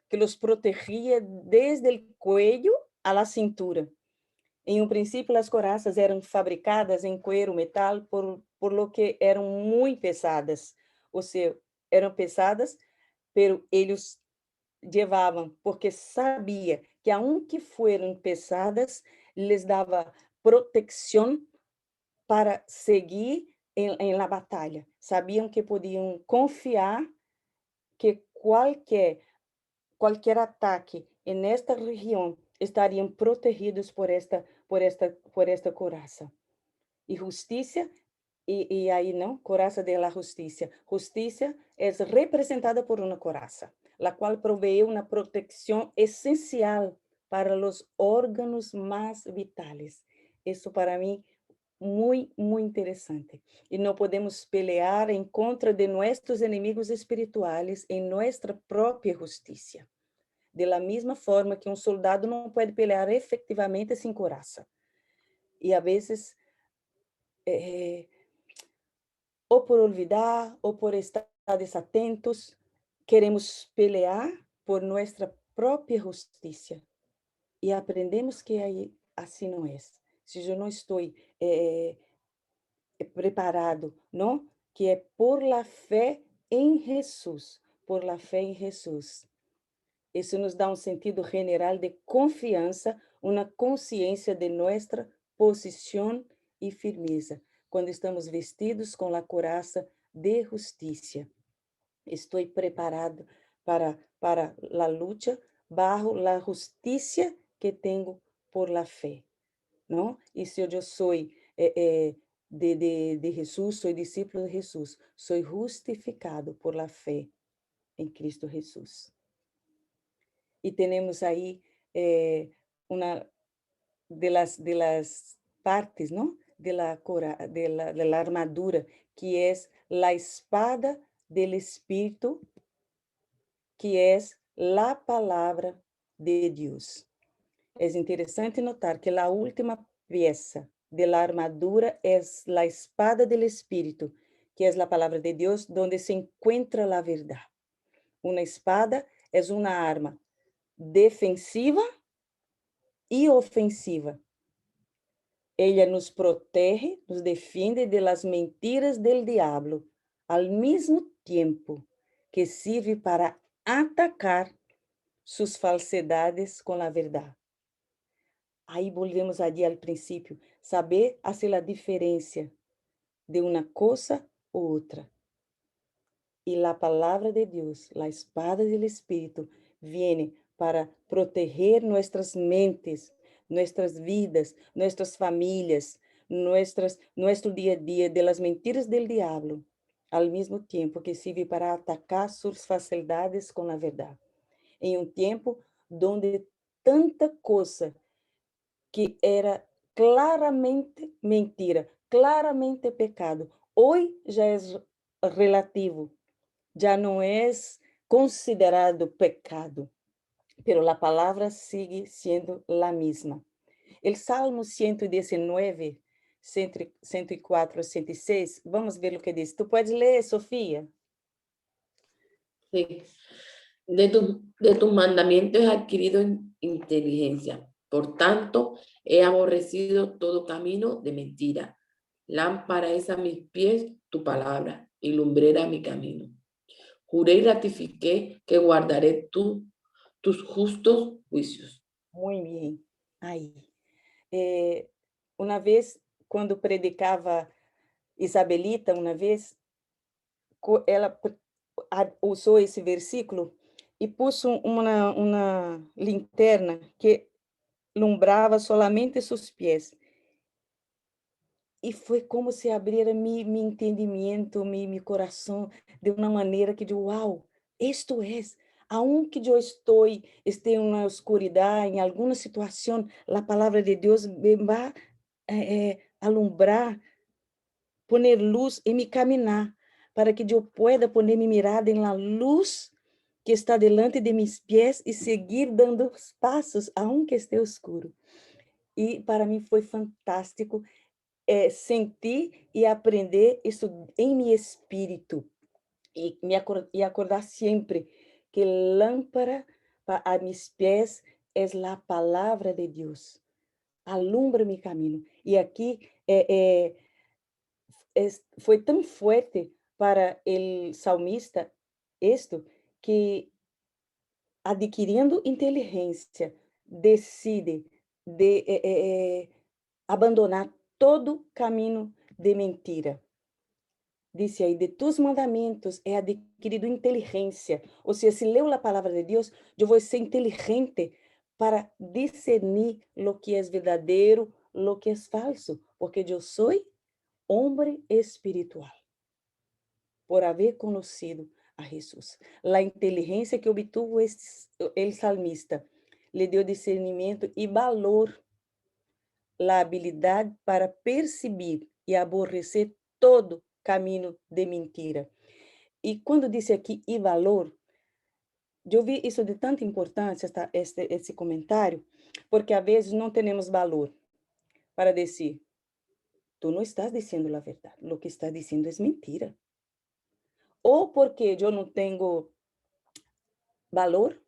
que os protegia desde o cuello a la cintura. Em um princípio, as coraças eram fabricadas em cuero, metal, por lo que eram muito pesadas. Ou seja, eram pesadas, pero eles levavam, porque sabia que aunque foram pesadas, les dava proteção para seguir em la batalha. Sabiam que podiam confiar que qualquer ataque nesta região estariam protegidos por esta coraça. E justiça, e aí não, coraça de la justiça. Justiça é representada por uma coraça, a qual provee uma proteção essencial para os órgãos mais vitais. Isso para mim muito, muito interessante. E não podemos pelear em contra de nossos inimigos espirituais em nossa própria justiça. De la mesma forma que um soldado não pode pelear efetivamente sem coraça. E a vezes, ou por olvidar, ou por estar desatentos, queremos pelear por nossa própria justiça. E aprendemos que aí assim não é. Se eu não estou preparado, não? Que é por la fé em Jesus, por la fé em Jesus. Isso nos dá um sentido general de confiança, uma consciência de nossa posição e firmeza, quando estamos vestidos com a coraça de justiça. Estou preparado para a luta, bajo a justiça que tenho por la fé, não? E se eu sou de Jesús, soy discípulo de Jesús, soy justificado por la fe en Cristo Jesús. Y tenemos ahí una de las partes, ¿no? de la armadura, que es la espada del Espíritu, que es la palabra de Dios. Es interesante notar que la última pieza de la armadura es la espada del Espíritu, que es la palabra de Dios, donde se encuentra la verdad. Una espada es una arma defensiva y ofensiva. Ella nos protege, nos defiende de las mentiras del diablo, al mismo tiempo que sirve para atacar sus falsedades con la verdad. Aí volvemos allí al principio, saber hacer la diferencia de una cosa u otra. Y la palabra de Dios, la espada del Espíritu, viene para proteger nuestras mentes, nuestras vidas, nuestras familias, nuestro día a día de las mentiras del diablo, al mismo tiempo que sirve para atacar sus facilidades con la verdad. En un tiempo donde tanta cosa que era claramente mentira, claramente pecado, hoy ya es relativo, ya no es considerado pecado, pero la palabra sigue siendo la misma. El Salmo 119, 104 a 106, vamos ver o que diz. Tu pode ler, Sofía? Sí. De tus mandamientos he adquirido inteligencia. Por tanto, he aborrecido todo camino de mentira. Lámpara es a mis pies tu palabra y lumbrera mi camino. Juré y ratifiqué que guardaré tus justos juicios. Muy bien. Aí. Uma vez, quando predicava Isabelita, uma vez, ela usou esse versículo e pôs uma linterna que alumbrava solamente seus pés. E foi como se abrira meu entendimento, meu coração, de uma maneira que de uau, isto é, aunque eu esteja na escuridão, em alguma situação, a palavra de Deus vai alumbrar, poner luz em mi caminhar, para que eu pueda poner mi mirada em la luz que está delante de mis pés e seguir dando os passos, aunque esteja escuro. E para mim foi fantástico sentir e aprender isso em meu espírito e acordar sempre que lâmpada a mis pés é a palavra de Deus, alumbra meu caminho. E aqui foi tão forte para o salmista isto que adquirindo inteligência decide de abandonar todo caminho de mentira. Disse aí, de tus mandamentos é adquirido inteligência. Ou seja, se leu a palavra de Deus, eu vou ser inteligente para discernir lo que é verdadeiro, lo que é falso, porque eu sou homem espiritual, por haver conhecido a Jesus. A inteligência que obtuvo o salmista lhe deu discernimento e valor, a habilidade para perceber e aborrecer todo caminho de mentira. E quando disse aqui e valor, eu vi isso de tanta importância, esse comentário, porque às vezes não temos valor para dizer, tu não estás dizendo a verdade, o que estás dizendo é mentira. Ou porque eu não tenho valor,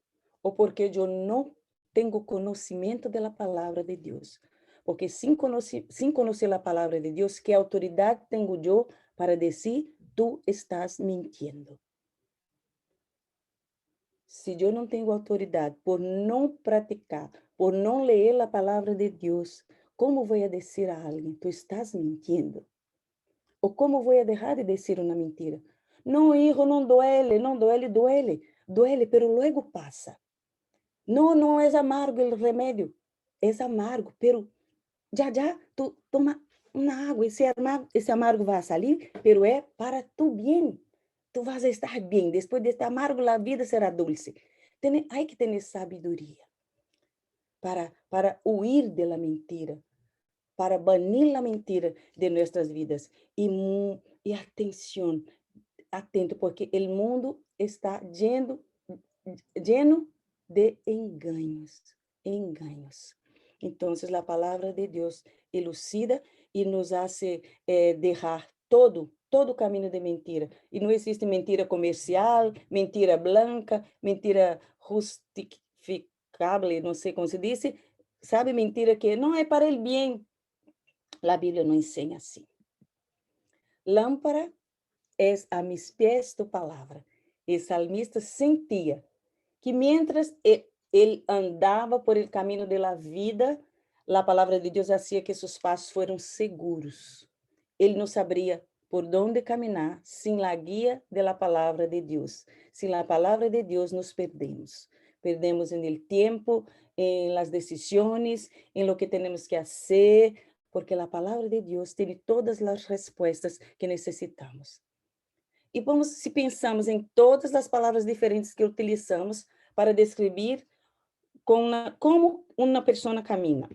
ou porque eu não tenho conhecimento da palavra de Deus. Porque sem conhecer a palavra de Deus, que autoridade tenho eu para dizer, tu estás mentindo? Se eu não tenho autoridade por não praticar, por não ler a palavra de Deus, como vou dizer a alguém, tu estás mentindo? Ou como vou deixar de dizer uma mentira? Não, hijo, não duele, não duele, duele. Duele, pero luego passa. Não é amargo o remédio. É amargo, pero já tu toma una agua, ese amargo va a salir, pero es para tu bien. Tú vas a estar bien. Después de este amargo, la vida será dulce. Hay que tener sabiduría para huir de la mentira, para banir la mentira de nuestras vidas. Y atención, atento, porque el mundo está lleno de engaños, engaños. Entonces la palabra de Dios elucida y nos hace dejar todo camino de mentira. Y no existe mentira comercial, mentira blanca, mentira justificable, no sé cómo se dice, sabe, mentira que no es para el bien. La Biblia no enseña así. Lámpara es a mis pies tu palabra. El salmista sentía que mientras él andaba por el camino de la vida, la palabra de Dios hacía que sus pasos fueran seguros. Él no sabría por dónde caminar sin la guía de la palabra de Dios. Sin la palabra de Dios nos perdemos. Perdemos en el tiempo, en las decisiones, en lo que tenemos que hacer, porque la palabra de Dios tiene todas las respuestas que necesitamos. E vamos, se pensamos em todas as palavras diferentes que utilizamos para descrever como uma pessoa camina.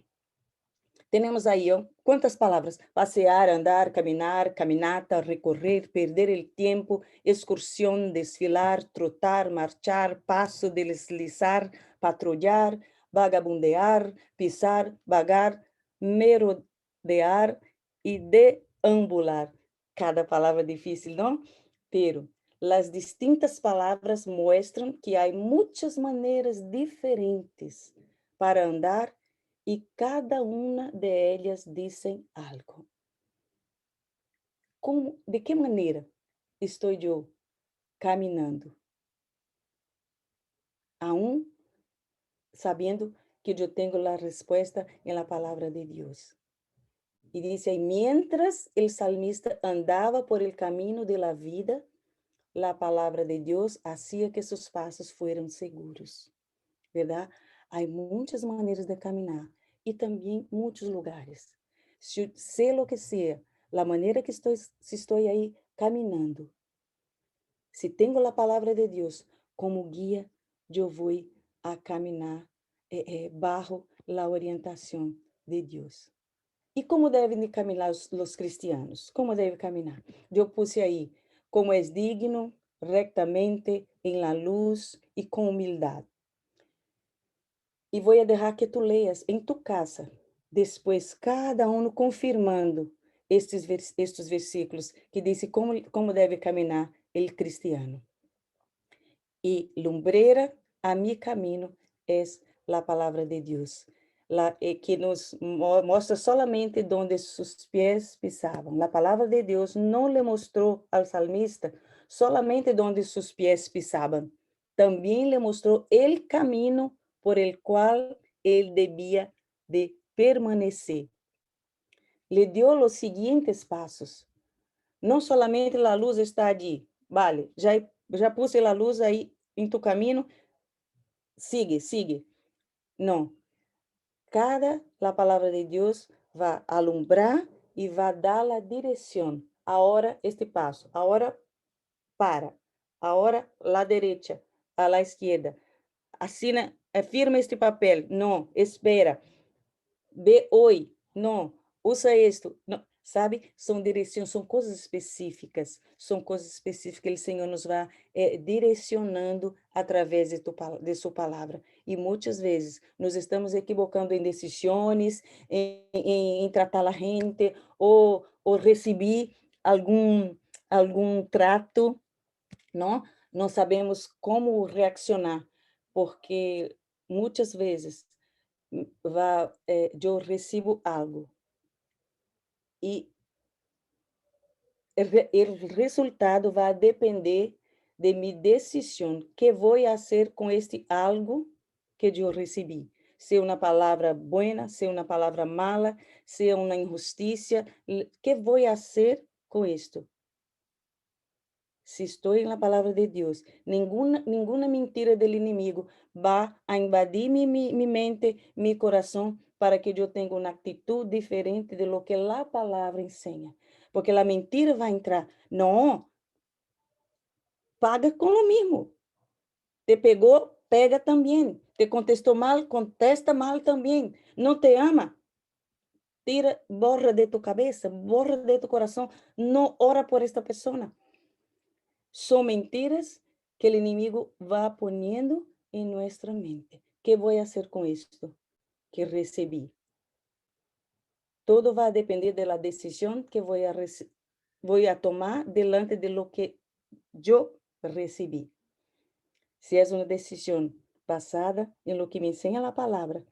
Temos aí, ó, quantas palavras? Passear, andar, caminhar, caminata, recorrer, perder o tempo, excursão, desfilar, trotar, marchar, passo, deslizar, patrulhar, vagabundear, pisar, vagar, merodear e deambular. Cada palavra difícil, não? Pero las distintas palavras mostram que há muitas maneiras diferentes para andar e cada uma de elas dizem algo. De que maneira estou eu caminhando? Aún sabendo que eu tenho a resposta em la palavra de Deus. E diz aí, mientras el salmista andava por el camino de la vida, la palavra de Deus hacía que seus passos fueran seguros, ¿verdad? Há muitas maneiras de caminhar e também muitos lugares. Sei lo que seja, a maneira que estou aí caminhando, se tenho a palavra de Deus como guia, eu vou a caminhar bajo a orientação de Deus. E como devem caminhar os cristianos? Como devem caminhar? Eu puse aí, como é digno, rectamente, em la luz e com humildade. E vou deixar que tu leias em tu casa, depois cada um confirmando estes versículos que dizem como deve caminhar o cristiano. E lumbrera a mi caminho é a palavra de Deus, que nos mostra solamente onde seus pés pisavam. A palavra de Deus não lhe mostrou ao salmista solamente onde seus pés pisavam, também lhe mostrou o caminho por el qual ele devia de permanecer. Le dio os seguintes passos. Não solamente a luz está ali, vale, já puse a luz aí em tu caminho, sigue. Não. La palavra de Deus vai alumbrar e vai dar a direção. Agora este passo, agora para, agora la derecha, a la esquerda. Assina, firma este papel. Não, espera. Ve hoy. Não, usa isto. Não. Sabe? São direções, são coisas específicas. São coisas específicas que o Senhor nos vai direcionando através de sua palavra. E muitas vezes nos estamos equivocando em decisões, em tratar a gente, ou receber algum trato, não? Não sabemos como reaccionar, porque muitas vezes eu recebo algo e o resultado vai depender de minha decisão. Que vou fazer com este algo que eu recebi? Se é uma palavra boa, se é uma palavra mala, se é uma injustiça, que vou fazer com isto? Se estou na palavra de Deus, nenhuma mentira do inimigo vai a invadir minha mente, meu coração, para que eu tenha uma atitude diferente de lo que a palavra ensina. Porque a mentira vai entrar. Não, paga com o mesmo. Te pegou, pega também. Te contestou mal, contesta mal também. Não te ama, tira, borra de tu cabeça, borra de tu coração. Não ora por esta pessoa. São mentiras que o inimigo vai poniendo em nossa mente. Que vou fazer com isto que recebi? Todo vai depender da decisão que vou a tomar delante de lo que eu recebi. Se é uma decisão basada em lo que me ensina a palavra,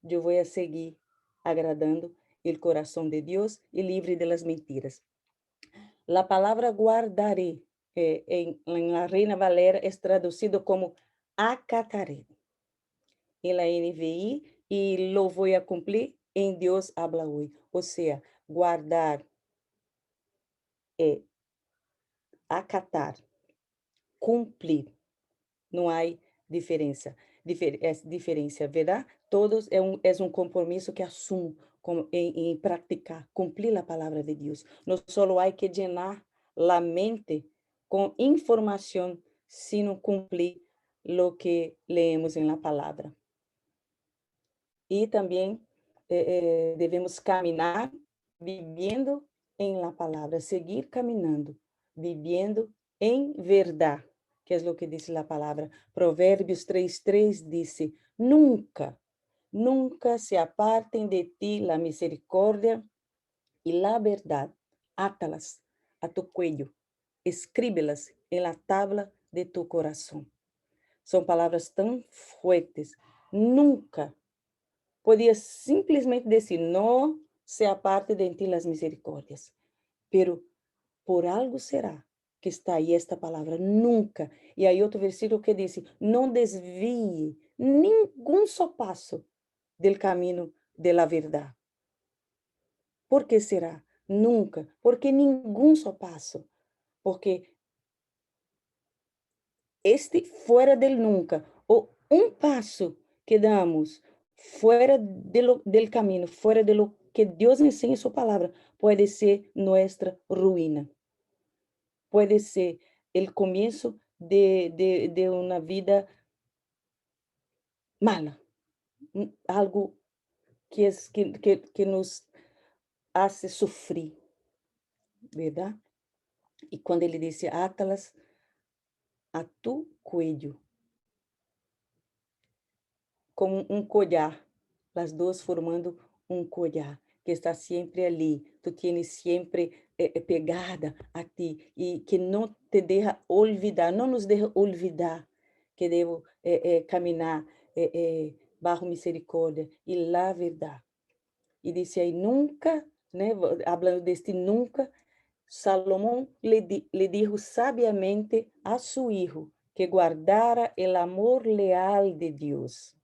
eu vou a seguir agradando o coração de Deus e livre de las mentiras. La palavra guardaré en la Reina Valera es traducido como acataré. En la NVI, y lo voy a cumplir en Dios habla hoy. O sea, guardar, acatar, cumplir. Não há diferença. Diferença, verdade? Todos é um compromisso que assumo em praticar, cumprir a palavra de Deus. Não só há que llenar a mente com informação, sino cumprir lo que leemos em la palavra. E também devemos caminhar vivendo em la palavra, seguir caminhando, vivendo em verdade, que é o que diz a palavra. Provérbios 3:3 diz: nunca, nunca se apartem de ti la misericórdia e la verdade. Átalas a tu cuello, escríbelas en la tabla de tu coração. São palavras tão fuertes. Nunca. Podia simplesmente dizer, não se aparte de ti las misericórdias. Pero por algo será que está aí esta palavra, nunca. E aí outro versículo que diz, não desvie nenhum só passo del caminho de la verdade. Por que será? Nunca. Porque nenhum só passo. Porque este fora del nunca, ou um passo que damos fora del caminho, fora de lo que Deus ensina em sua palavra, pode ser nossa ruína. Pode ser o começo de uma vida mala, algo que nos hace sofrer, verdade? E quando ele disse, átalas a tu cuello, como um collar, as duas formando um collar, que está sempre ali, tu tienes sempre pegada a ti, e que não te deixa olvidar, não nos deixa olvidar que devo caminhar bajo misericórdia e la verdade. E disse aí, nunca, né, hablando deste nunca, Salomão le dijo sabiamente a su hijo que guardara el amor leal de Deus.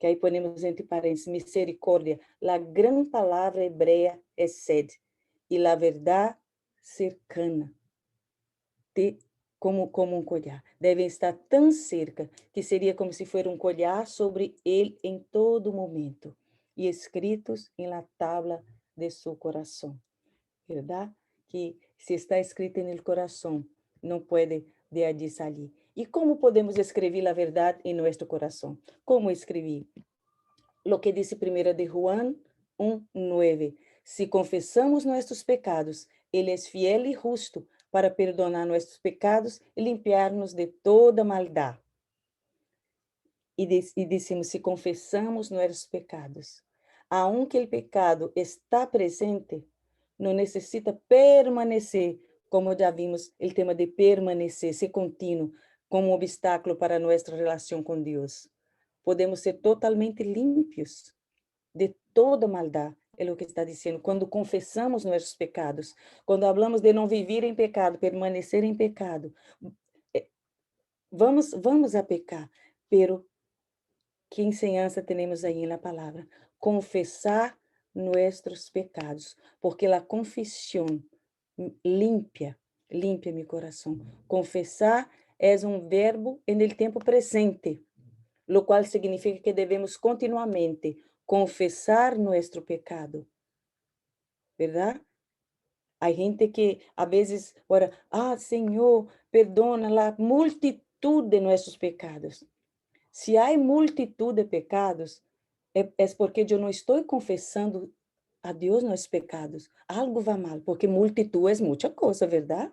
Que aí ponemos entre parênteses, misericórdia. A grande palavra hebreia é sed. E a verdade, cercana. Como um collar. Devem estar tão cerca que seria como se fosse um collar sobre ele em todo momento. E escritos em la tabla de seu coração. Verdade? Que se está escrito no coração, não pode de allí sair. E como podemos escrever a verdade em nosso coração? Como escrever? Lo que dice 1 de Juan 1:9. Si confesamos nuestros pecados, Ele es fiel y justo para perdonar nuestros pecados y limpiarnos de toda maldad. E decimos, si confessamos nuestros pecados, aunque el pecado está presente, não necessita permanecer, como já vimos, o tema de permanecer, ser contínuo, como um obstáculo para nossa relação com Deus. Podemos ser totalmente limpios de toda maldade, é o que está dizendo, quando confessamos nossos pecados, quando falamos de não viver em pecado, permanecer em pecado, vamos a pecar, pero que enseñança temos aí na palavra? Confessar nossos pecados, porque a confissão limpia meu coração. Confessar é um verbo no tempo presente, lo qual significa que devemos continuamente confesar nuestro pecado, ¿verdad? Hay gente que a veces ora, Señor, perdona la multitud de nuestros pecados. Se há multitud de pecados, é porque eu não estou confessando a Deus nossos pecados. Algo vai mal, porque multitud é muita coisa, verdade?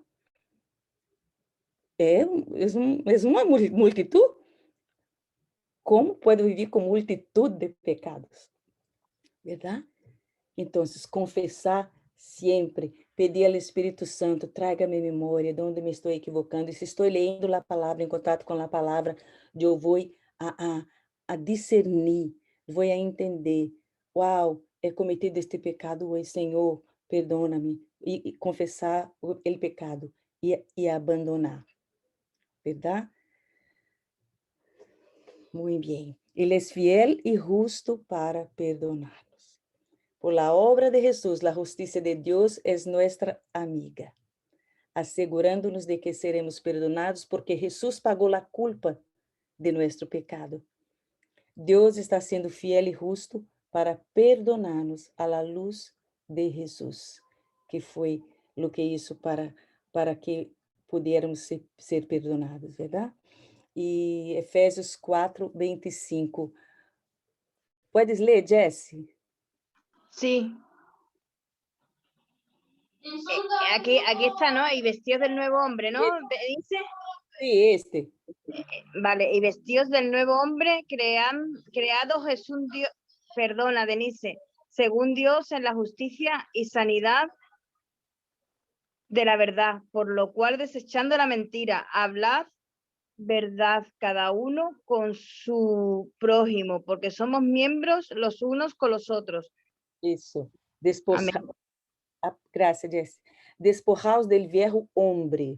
É uma multitud. Como pode viver com multitud de pecados? Verdade? Então, confessar sempre, pedir ao Espírito Santo, traga-me memória de onde me estou equivocando. E se estou lendo a palavra, em contato com a palavra, eu vou a discernir, vou a entender. Uau, he cometido este pecado hoje, Senhor, perdona-me. E confessar o pecado e abandonar. Verdade? Muito bem. Ele é fiel e justo para perdonar. Por la obra de Jesús, la justicia de Dios es nuestra amiga, asegurándonos de que seremos perdonados porque Jesús pagó la culpa de nuestro pecado. Dios está siendo fiel y justo para perdonarnos a la luz de Jesús, que fue lo que hizo para que pudiéramos ser perdonados, ¿verdad? E Efésios 4:25. Puedes ler, Jessie? Sí. Aquí está, ¿no? Y vestidos del nuevo hombre, ¿no? Dice. Sí, este. Vale, y vestidos del nuevo hombre creados es un Dios, perdona, Denise, según Dios en la justicia y sanidad de la verdad, por lo cual desechando la mentira, hablad verdad cada uno con su prójimo, porque somos miembros los unos con los otros. Isso. Graças, Jess. Despojaos del viejo hombre.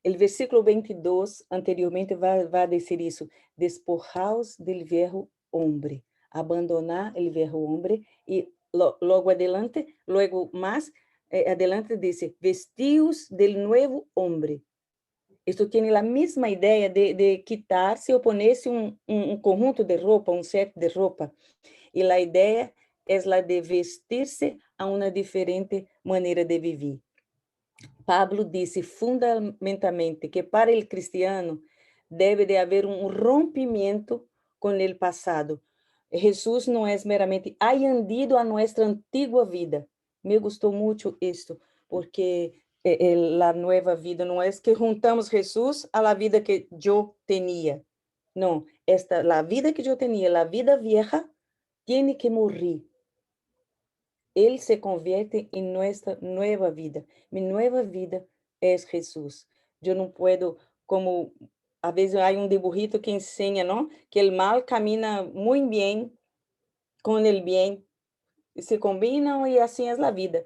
O versículo 22 anteriormente vai dizer isso. Despojaos del viejo hombre. Abandonar el viejo hombre. E logo adelante, logo mais adelante diz, vestíos del nuevo hombre. Isto tem a mesma ideia de quitar-se ou poner-se conjunto de roupa, set de roupa. E a ideia é a de vestir-se a uma diferente maneira de viver. Pablo disse fundamentalmente que para o cristiano deve de haver rompimento com o passado. Jesus não é meramente añadido a nossa antiga vida. Me gostou muito isto, porque a nova vida não é que juntamos Jesus a la vida que eu tinha. Não, a vida que eu tinha, a vida vieja, tem que morrer. Ele se convierte em nossa nova vida. Minha nova vida é Jesus. Eu não posso, como a vezes há dibujito que ensina, não, que o mal camina muito bem com o bem, se combinam e assim é a vida.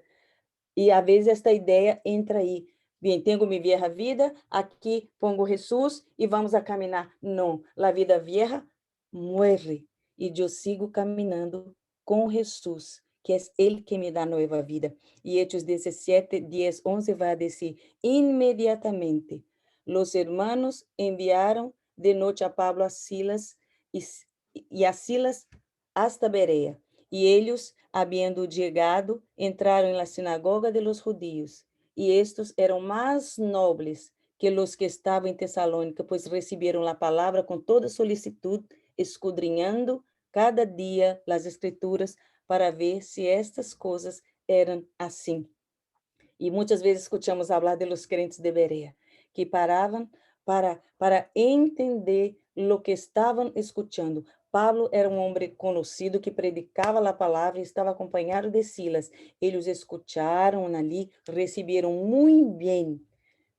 E a vezes esta ideia entra aí. Bem, tenho minha vieja vida, aqui pongo Jesus e vamos a caminhar. Não, a vida vieja morre e eu sigo caminhando com Jesus, que é Ele que me dá nova vida. E Hechos 17, 10, 11 vai dizer, imediatamente, los hermanos enviaram de noite a Pablo a Silas e a Silas hasta Berea. E eles, havendo chegado, entraram na sinagoga de los judíos. E estes eram mais nobres que os que estavam em Tessalônica, pois receberam a palavra com toda solicitude, escudrinhando cada dia as escrituras para ver se estas coisas eram assim. E muitas vezes escutamos falar de los crentes de Berea, que paravam para entender o que estavam escutando. Pablo era homem conhecido que predicava a palavra e estava acompanhado de Silas. Eles escutaram ali, receberam muito bem,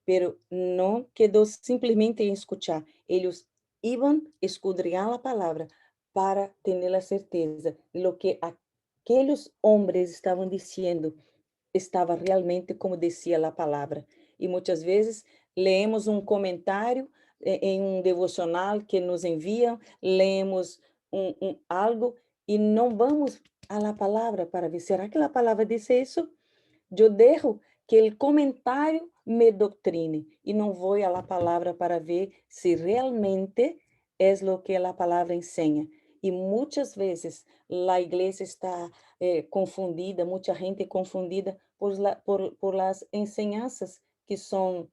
mas não quedou simplesmente em escutar. Eles iam escudriñar a palavra para ter a certeza de lo que aqueles homens estavam dizendo estava realmente como dizia a palavra. E muitas vezes leemos comentário em devocional que nos enviam, leemos algo e não vamos à palavra para ver, será que a palavra diz isso? Eu deixo que o comentário me doutrine e não vou à palavra para ver se realmente é o que a palavra ensina. E muitas vezes a igreja está confundida, muita gente confundida por las enseñanças que são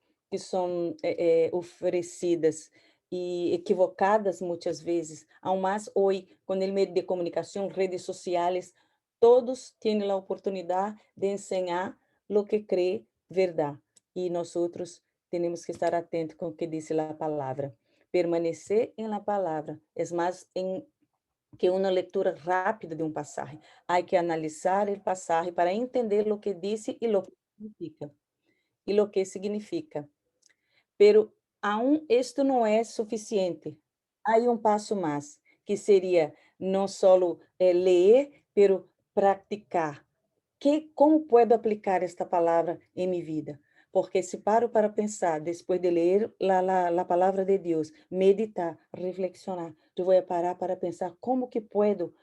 oferecidas e equivocadas muitas vezes. Aún mais hoje, com o meio de comunicação, redes sociais, todos têm a oportunidade de ensinar o que crê verdade. E nós outros temos que estar atentos com o que diz a palavra. Permanecer em la palavra é mais que uma leitura rápida de um passagem. Há que analisar o passagem para entender o que disse e o que significa. E o que significa. Pero aún esto não é suficiente. Há um passo mais, que seria não só ler, pero praticar. Como puedo aplicar esta palavra em minha vida? Porque se paro para pensar, depois de ler a palavra de Deus, meditar, reflexionar, eu vou parar para pensar como que puedo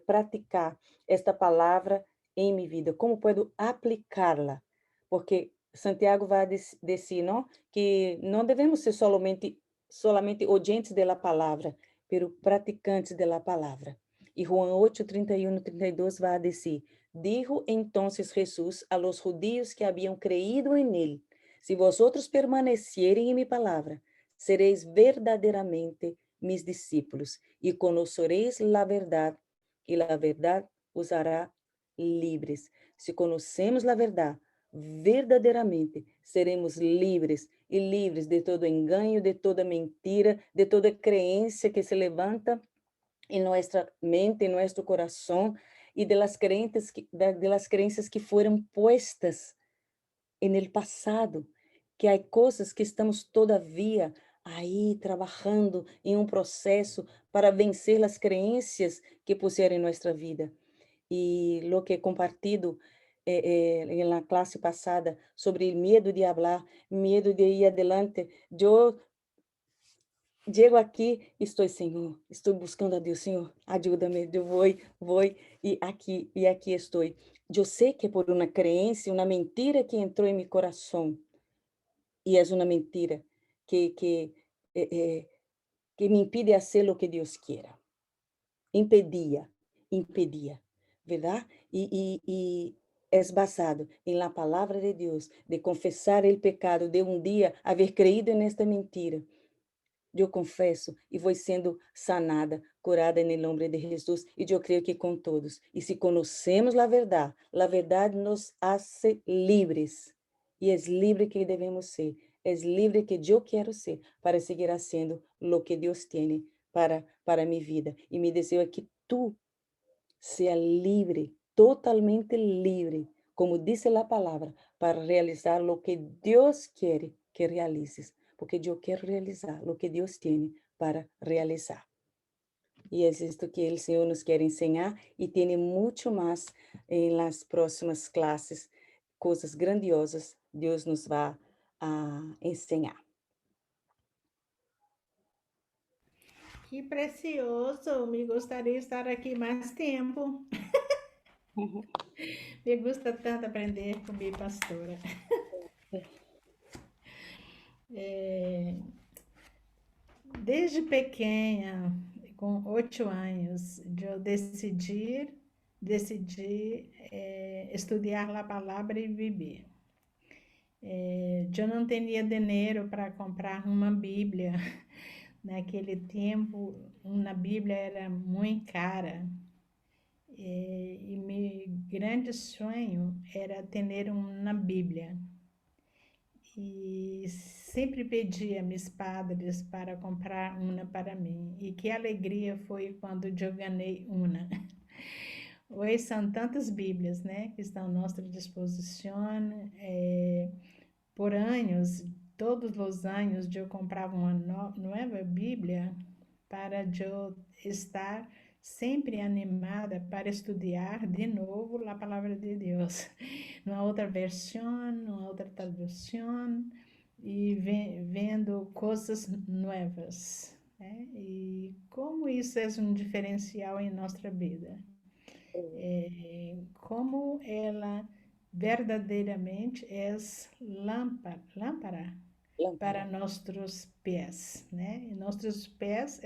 praticar esta palavra em minha vida, como puedo aplicá-la. Porque Santiago vai dizer, não, que não devemos ser solamente oyentes da palavra, pero praticantes da palavra. E João 8, 31 e 32 vai dizer: Dijo entonces Jesús a los judíos que habían creído en él: Si vosotros permanecieren en mi palabra, seréis verdaderamente mis discípulos y conoceréis la verdad, y la verdad os hará livres. Se conhecemos a verdade, verdadeiramente seremos livres e livres de todo engano, de toda mentira, de toda crença que se levanta em nossa mente, em nosso coração e de las crenças que foram puestas en el passado, que há coisas que estamos todavia aí trabalhando em um processo para vencer as crenças que puseram em nossa vida. E lo que he compartido na classe passada sobre o medo de falar, medo de ir adelante, eu chego aqui, estou, Senhor, estou buscando a Deus, Senhor, ajuda-me, eu vou, e aqui estou. Eu sei que é por uma crença, uma mentira que entrou em meu coração, e é uma mentira que me impede de fazer o que Deus quer. Impedia, verdade? E é basado em la palavra de Deus, de confessar o pecado, de um dia haver creído nesta mentira. Eu confesso e vou sendo sanada, curada em nome de Jesus, e eu creio que com todos. E se conhecemos a verdade nos hace livres. E é livre que devemos ser, é livre que eu quero ser, para seguir sendo o que Deus tem para minha vida. E me desejo é que tu seja livre, totalmente livre, como diz a palavra, para realizar o que Deus quer que realizes. Porque eu quero realizar o que Deus tem para realizar. E é isto que o Senhor nos quer ensinar e tem muito mais nas próximas classes, coisas grandiosas Deus nos vai ensinar. Que precioso! Me gostaria de estar aqui mais tempo. Me gusta tanto aprender com minha pastora. Desde pequena, com 8 anos, eu decidi estudar a palavra e viver. Eu não tinha dinheiro para comprar uma Bíblia. Naquele tempo, uma Bíblia era muito cara. E meu grande sonho era ter uma Bíblia. E sempre pedi a meus padres para comprar uma para mim. E que alegria foi quando eu ganhei uma. Hoje são tantas Bíblias, né, que estão à nossa disposição. Por anos, todos os anos, eu comprava uma nova Bíblia para eu estar sempre animada para estudar de novo a palavra de Deus, numa outra versão, numa outra tradução, e vendo coisas novas. Né? E como isso é um diferencial em nossa vida. Como ela verdadeiramente é lâmpada para nossos pés, né? E nossos pés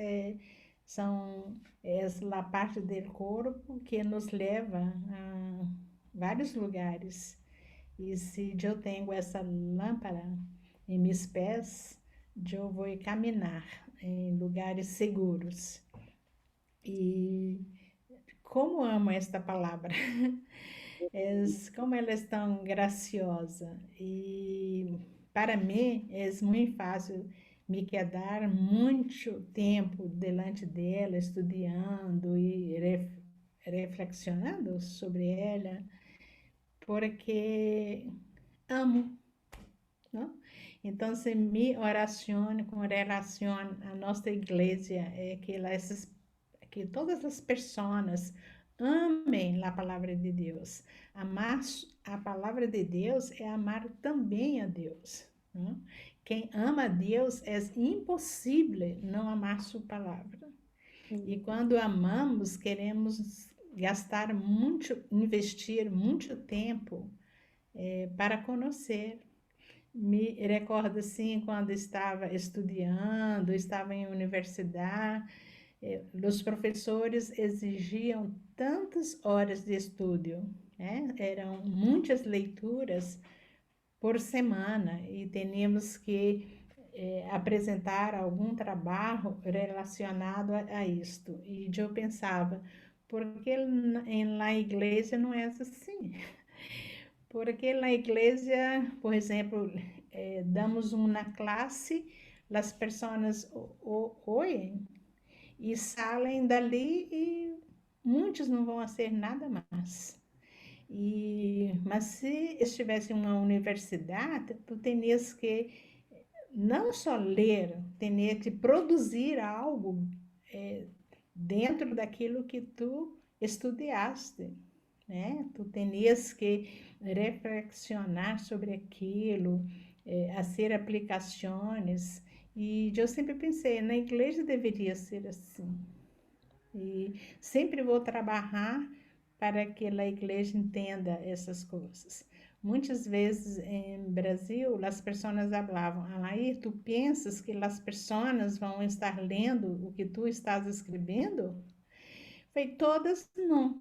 é a parte do corpo que nos leva a vários lugares. E se eu tenho essa lâmpada em meus pés, eu vou caminhar em lugares seguros. E como amo esta palavra, como ela é tão graciosa. E para mim é muito fácil me quedar muito tempo delante dela, estudando e reflexionando sobre ela, porque amo, não? Então, se minha oração com relação à nossa igreja é que todas as pessoas amem a palavra de Deus. Amar a palavra de Deus é amar também a Deus, não? Quem ama a Deus é impossível não amar sua palavra. E quando amamos, queremos gastar muito, investir muito tempo para conhecer. Me recordo assim, quando estava estudando, estava em universidade, os professores exigiam tantas horas de estudo, né? Eram muitas leituras por semana e teníamos que apresentar algum trabalho relacionado a isto. E eu pensava, por que na igreja não é assim? Porque na igreja, por exemplo, damos uma classe, as pessoas ouvem e saem dali e muitos não vão fazer nada mais. Mas se estivesse em uma universidade, tu terias que não só ler, terias que produzir algo dentro daquilo que tu estudaste, né? Tu terias que reflexionar sobre aquilo, fazer aplicações. E eu sempre pensei, na igreja deveria ser assim. E sempre vou trabalhar para que a igreja entenda essas coisas. Muitas vezes em Brasil, as pessoas falavam, aí tu pensas que as pessoas vão estar lendo o que tu estás escrevendo? Foi todas não.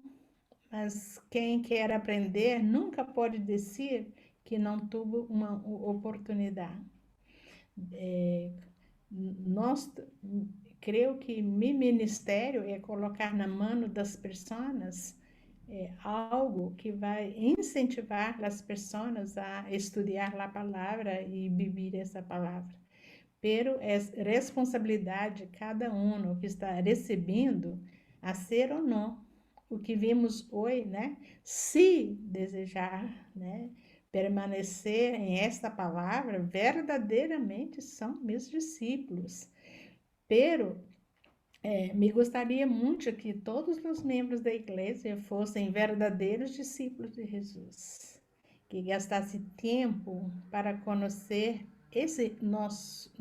Mas quem quer aprender nunca pode dizer que não teve uma oportunidade. Nós, creio que meu ministério é colocar na mão das pessoas algo que vai incentivar as pessoas a estudar a palavra e viver essa palavra. Pero é responsabilidade de cada um que está recebendo a ser ou não o que vimos hoje, né? Se desejar, né, permanecer em esta palavra, verdadeiramente são meus discípulos. Pero me gostaria muito que todos os membros da igreja fossem verdadeiros discípulos de Jesus, que gastassem tempo para conhecer esse nosso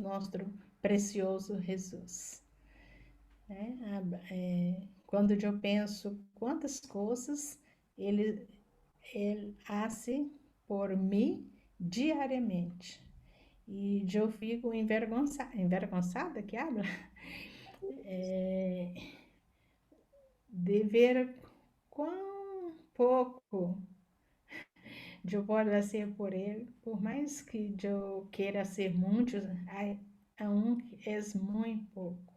precioso Jesus. Quando eu penso quantas coisas ele faz por mim diariamente, e eu fico envergonçada que habla, de ver quão pouco eu posso fazer por ele, por mais que eu queira ser muito, a um é muito pouco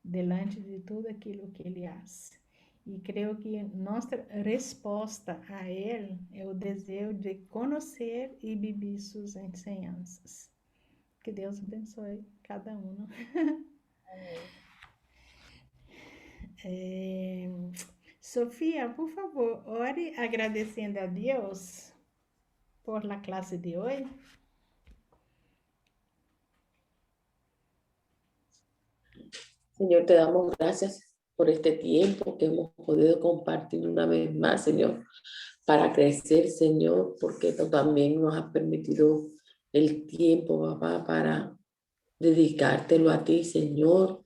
delante de tudo aquilo que ele faz. E creio que nossa resposta a ele é o desejo de conhecer e viver suas ensinanças. Que Deus abençoe cada um. Sofia, por favor, ore agradecendo a Deus por la clase de hoje. Señor, te damos gracias por este tiempo que hemos podido compartir una vez más, Señor, para crecer, Señor, porque tú también nos has permitido el tiempo, papá, para dedicártelo a ti, Señor.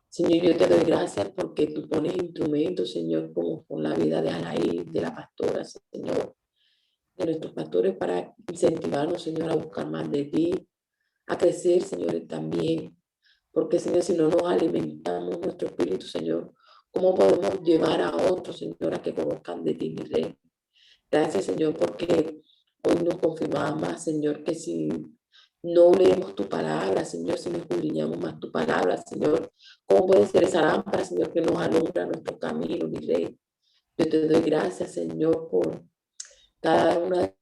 Señor, yo te doy gracias porque tú pones instrumentos, Señor, como con la vida de Alaí, de la pastora, Señor, de nuestros pastores, para incentivarnos, Señor, a buscar más de ti, a crecer, Señor, también Porque, Señor, si no nos alimentamos nuestro espíritu, Señor, ¿cómo podemos llevar a otros, Señor, a que conozcan de ti, mi Rey? Gracias, Señor, porque hoy nos confirmaba más, Señor, que si no leemos tu palabra, Señor, si no escudriñamos más tu palabra, Señor, ¿cómo puede ser esa lámpara, Señor, que nos alumbra nuestro camino, mi Rey? Yo te doy gracias, Señor, por cada una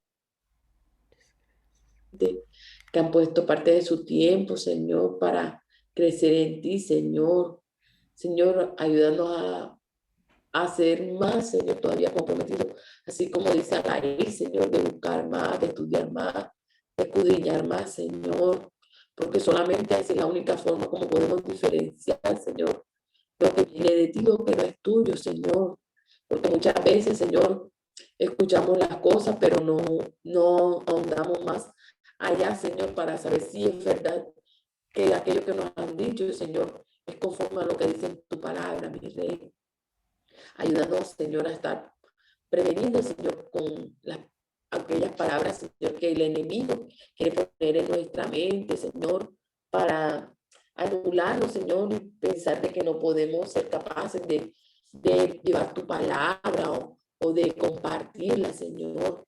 de que han puesto parte de su tiempo, Señor, para crecer en ti, Señor. Señor, ayúdanos a ser más, Señor, todavía comprometidos, así como dice Alaí, Señor, de buscar más, de estudiar más, de escudriñar más, Señor, porque solamente así es la única forma como podemos diferenciar, Señor, lo que viene de ti, lo que no es tuyo, Señor, porque muchas veces, Señor, escuchamos las cosas, pero no ahondamos más allá, Señor, para saber si es verdad que aquello que nos han dicho, Señor, es conforme a lo que dice en tu palabra, mi Rey. Ayúdanos, Señor, a estar prevenidos, Señor, con aquellas palabras, Señor, que el enemigo quiere poner en nuestra mente, Señor, para anularnos, Señor, y pensar de que no podemos ser capaces de llevar tu palabra o de compartirla, Señor.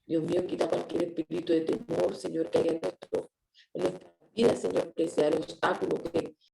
Dios mío, quita cualquier espíritu de temor, Señor, que haya en nuestra vida, Señor, que sea el obstáculo que